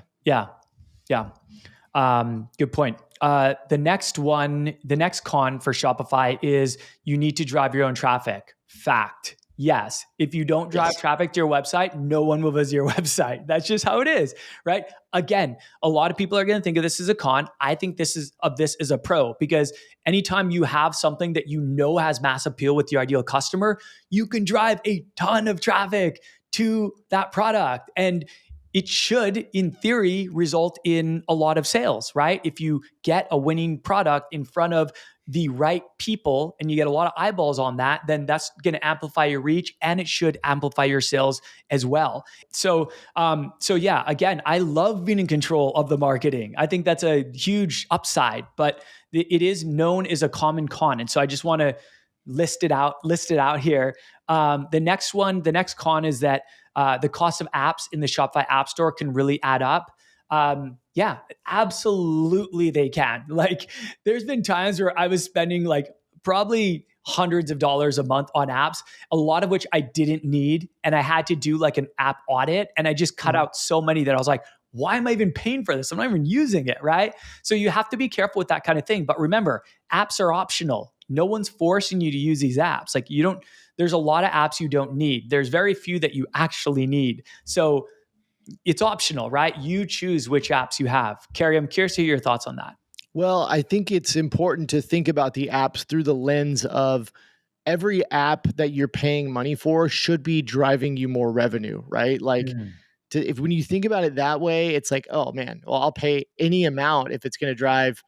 Good point. The next con for Shopify is you need to drive your own traffic. Fact. Yes. If you don't drive traffic to your website, no one will visit your website. That's just how it is, right? Again, a lot of people are going to think of this as a con. I think this is a pro, because anytime you have something that has mass appeal with your ideal customer, you can drive a ton of traffic to that product. And it should, in theory, result in a lot of sales, right? If you get a winning product in front of the right people and you get a lot of eyeballs on that, then that's going to amplify your reach, and it should amplify your sales as well. So yeah, again, I love being in control of the marketing. I think that's a huge upside, but it is known as a common con. And so I just want to list it out here. The next con is that the cost of apps in the Shopify App Store can really add up. Yeah, absolutely they can. Like there's been times where I was spending like probably hundreds of dollars a month on apps, a lot of which I didn't need. And I had to do like an app audit, and I just cut out so many that I was like, why am I even paying for this? I'm not even using it, right? So you have to be careful with that kind of thing. But remember, apps are optional. No one's forcing you to use these apps. Like there's a lot of apps you don't need. There's very few that you actually need. So it's optional, right? You choose which apps you have. Kerry, I'm curious to hear your thoughts on that. Well, I think it's important to think about the apps through the lens of every app that you're paying money for should be driving you more revenue, right? Like when you think about it that way, it's like, oh man, well, I'll pay any amount if it's going to drive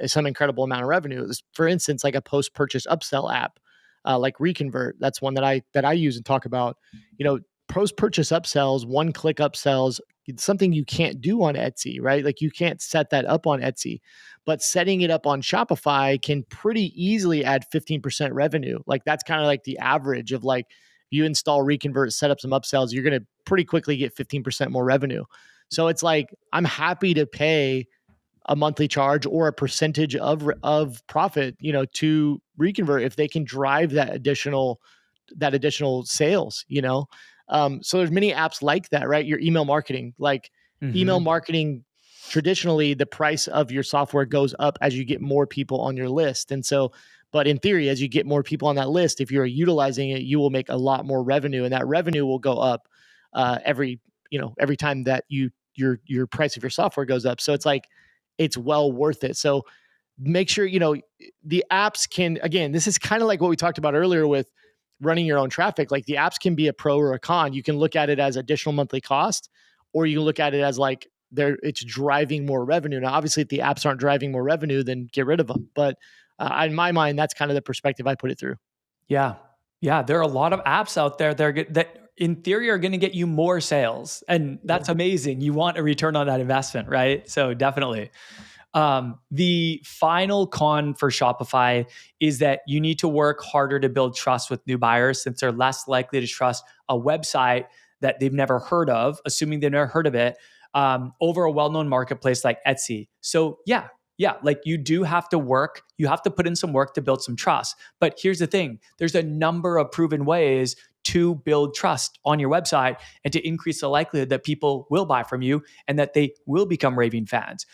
some incredible amount of revenue. For instance, like a post-purchase upsell app, like Reconvert. That's one that I use and talk about. Post-purchase upsells, one-click upsells something you can't do on Etsy, right? Like you can't set that up on Etsy, but setting it up on Shopify can pretty easily add 15% revenue. Like that's kind of like the average of like you install, reconvert, set up some upsells, you're going to pretty quickly get 15% more revenue. So it's like, I'm happy to pay a monthly charge or a percentage of profit, to reconvert if they can drive that additional sales, So there's many apps like that, right? Your email marketing, like email marketing, traditionally the price of your software goes up as you get more people on your list. And so, but in theory, as you get more people on that list, if you're utilizing it, you will make a lot more revenue, and that revenue will go up every time that your price of your software goes up. So it's like, it's well worth it. So make sure, the apps can, again, this is kind of like what we talked about earlier with running your own traffic. Like the apps can be a pro or a con. You can look at it as additional monthly cost, or you can look at it as like it's driving more revenue. Now, obviously, if the apps aren't driving more revenue, then get rid of them. But in my mind, that's kind of the perspective I put it through. Yeah. Yeah. There are a lot of apps out there that in theory are going to get you more sales. And that's amazing. You want a return on that investment, right? So definitely. The final con for Shopify is that you need to work harder to build trust with new buyers, since they're less likely to trust a website that they've never heard of, assuming they've never heard of it, over a well-known marketplace like Etsy. So yeah, like you do have to work, you have to put in some work to build some trust. But here's the thing, there's a number of proven ways to build trust on your website and to increase the likelihood that people will buy from you and that they will become raving fans.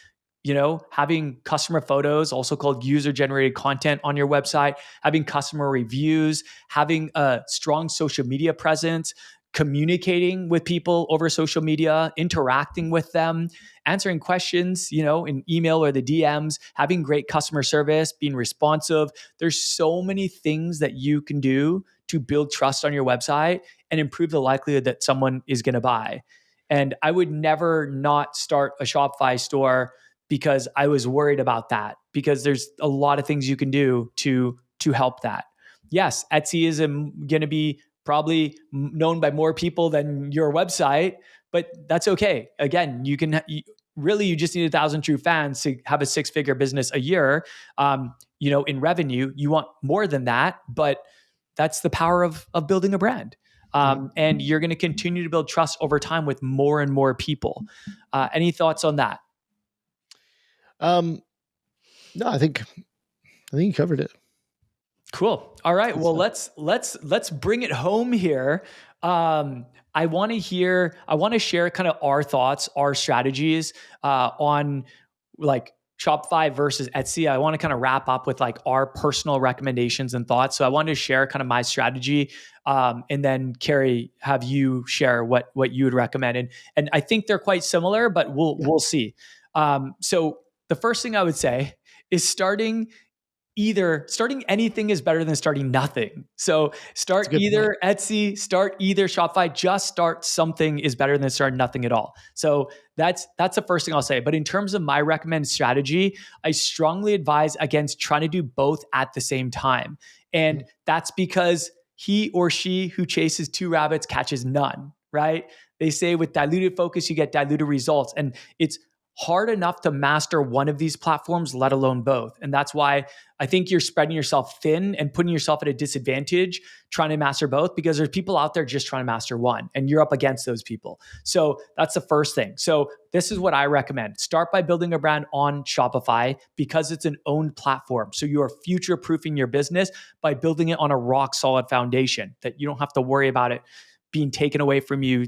Having customer photos, also called user-generated content on your website, having customer reviews, having a strong social media presence, communicating with people over social media, interacting with them, answering questions, in email or the DMs, having great customer service, being responsive. There's so many things that you can do to build trust on your website and improve the likelihood that someone is going to buy. And I would never not start a Shopify store because I was worried about that, because there's a lot of things you can do to help that. Yes, Etsy is going to be probably known by more people than your website, but that's okay. Again, you just need 1,000 true fans to have a 6-figure business a year. In revenue, you want more than that, but that's the power of building a brand. And you're going to continue to build trust over time with more and more people. Any thoughts on that? No, I think you covered it. Cool. All right. Well, let's bring it home here. I want to share kind of our thoughts, our strategies on like Shopify versus Etsy. I want to kind of wrap up with like our personal recommendations and thoughts. So I wanted to share kind of my strategy, and then Kerry, have you share what you would recommend. And I think they're quite similar, but we'll see. So the first thing I would say is starting anything is better than starting nothing. So start either Etsy, start either Shopify, just start something is better than starting nothing at all. So that's the first thing I'll say. But in terms of my recommended strategy, I strongly advise against trying to do both at the same time. And that's because he or she who chases 2 rabbits catches none, right? They say with diluted focus, you get diluted results. And it's hard enough to master one of these platforms, let alone both. And that's why I think you're spreading yourself thin and putting yourself at a disadvantage trying to master both, because there's people out there just trying to master one and you're up against those people. So that's the first thing. So this is what I recommend. Start by building a brand on Shopify because it's an owned platform. So you are future-proofing your business by building it on a rock solid foundation that you don't have to worry about it being taken away from you,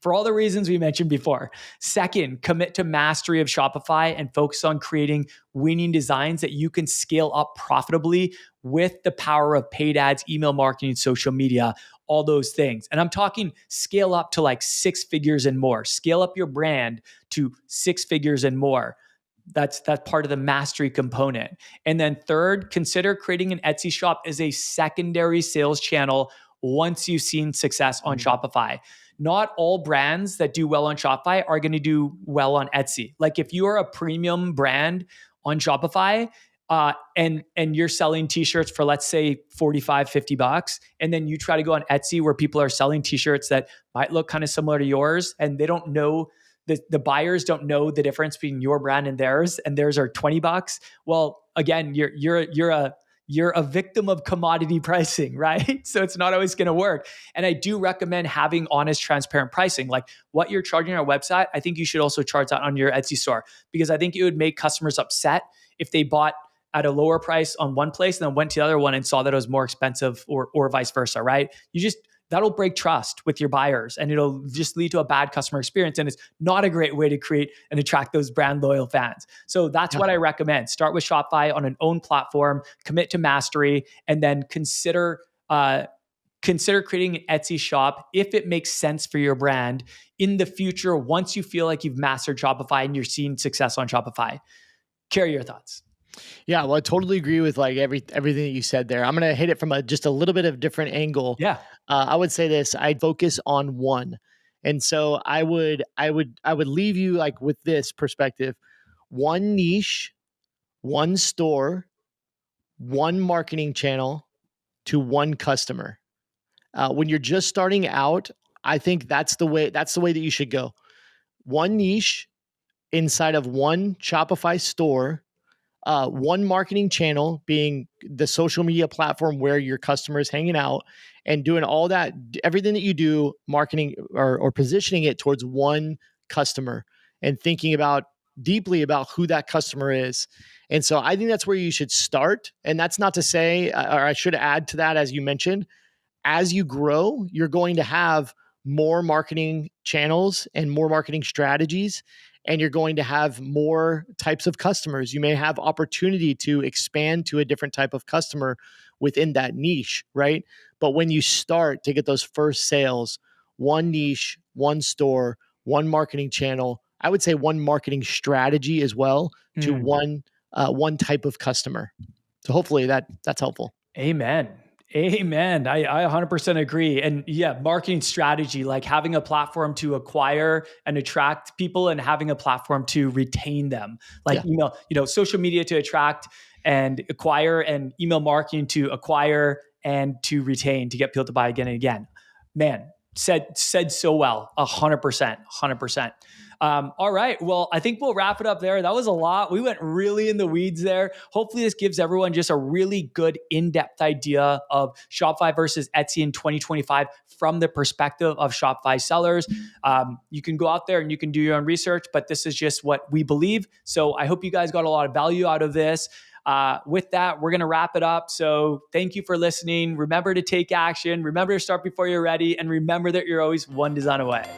for all the reasons we mentioned before. Second, commit to mastery of Shopify and focus on creating winning designs that you can scale up profitably with the power of paid ads, email marketing, social media, all those things. And I'm talking scale up to like 6 figures and more. Scale up your brand to 6 figures and more. That's part of the mastery component. And then third, consider creating an Etsy shop as a secondary sales channel once you've seen success on Shopify. Not all brands that do well on Shopify are going to do well on Etsy. Like if you are a premium brand on Shopify, and you're selling t-shirts for, let's say, $45, $50, and then you try to go on Etsy where people are selling t-shirts that might look kind of similar to yours, and they don't know, the buyers don't know the difference between your brand and theirs are $20. Well, again, you're a victim of commodity pricing, right? So it's not always going to work. And I do recommend having honest, transparent pricing. Like what you're charging on our website, I think you should also charge that on your Etsy store, because I think it would make customers upset if they bought at a lower price on one place and then went to the other one and saw that it was more expensive, or vice versa, right? That'll break trust with your buyers, and it'll just lead to a bad customer experience. And it's not a great way to create and attract those brand loyal fans. So that's what I recommend. Start with Shopify on an own platform, commit to mastery, and then consider creating an Etsy shop if it makes sense for your brand in the future, once you feel like you've mastered Shopify and you're seeing success on Shopify. Kerry, your thoughts? Yeah, well, I totally agree with like everything that you said there. I'm gonna hit it from just a little bit of different angle. Yeah, I would say this: I'd focus on one, and so I would leave you like with this perspective: one niche, one store, one marketing channel to one customer. When you're just starting out, I think that's the way that you should go. One niche inside of one Shopify store. One marketing channel being the social media platform where your customer is hanging out, and doing all that, everything that you do, marketing or positioning it towards one customer, and thinking deeply about who that customer is. And so I think that's where you should start. And that's not to say, or I should add to that, as you mentioned, as you grow, you're going to have more marketing channels and more marketing strategies, and you're going to have more types of customers. You may have opportunity to expand to a different type of customer within that niche, right? But when you start to get those first sales, one niche, one store, one marketing channel, I would say one marketing strategy as well, to one type of customer. So hopefully that's helpful. Amen. Amen. I 100% agree. And yeah, marketing strategy, like having a platform to acquire and attract people, and having a platform to retain them, like email, social media to attract and acquire, and email marketing to acquire and to retain, to get people to buy again and again. Man, said so well. 100%. All right. Well, I think we'll wrap it up there. That was a lot. We went really in the weeds there. Hopefully this gives everyone just a really good in-depth idea of Shopify versus Etsy in 2025 from the perspective of Shopify sellers. You can go out there and you can do your own research, but this is just what we believe. So I hope you guys got a lot of value out of this. With that, we're going to wrap it up. So thank you for listening. Remember to take action. Remember to start before you're ready. And remember that you're always one design away.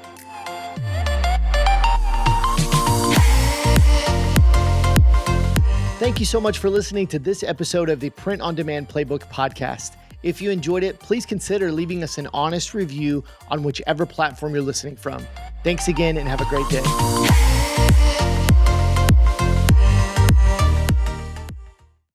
Thank you so much for listening to this episode of the Print on Demand Playbook podcast. If you enjoyed it, please consider leaving us an honest review on whichever platform you're listening from. Thanks again, and have a great day.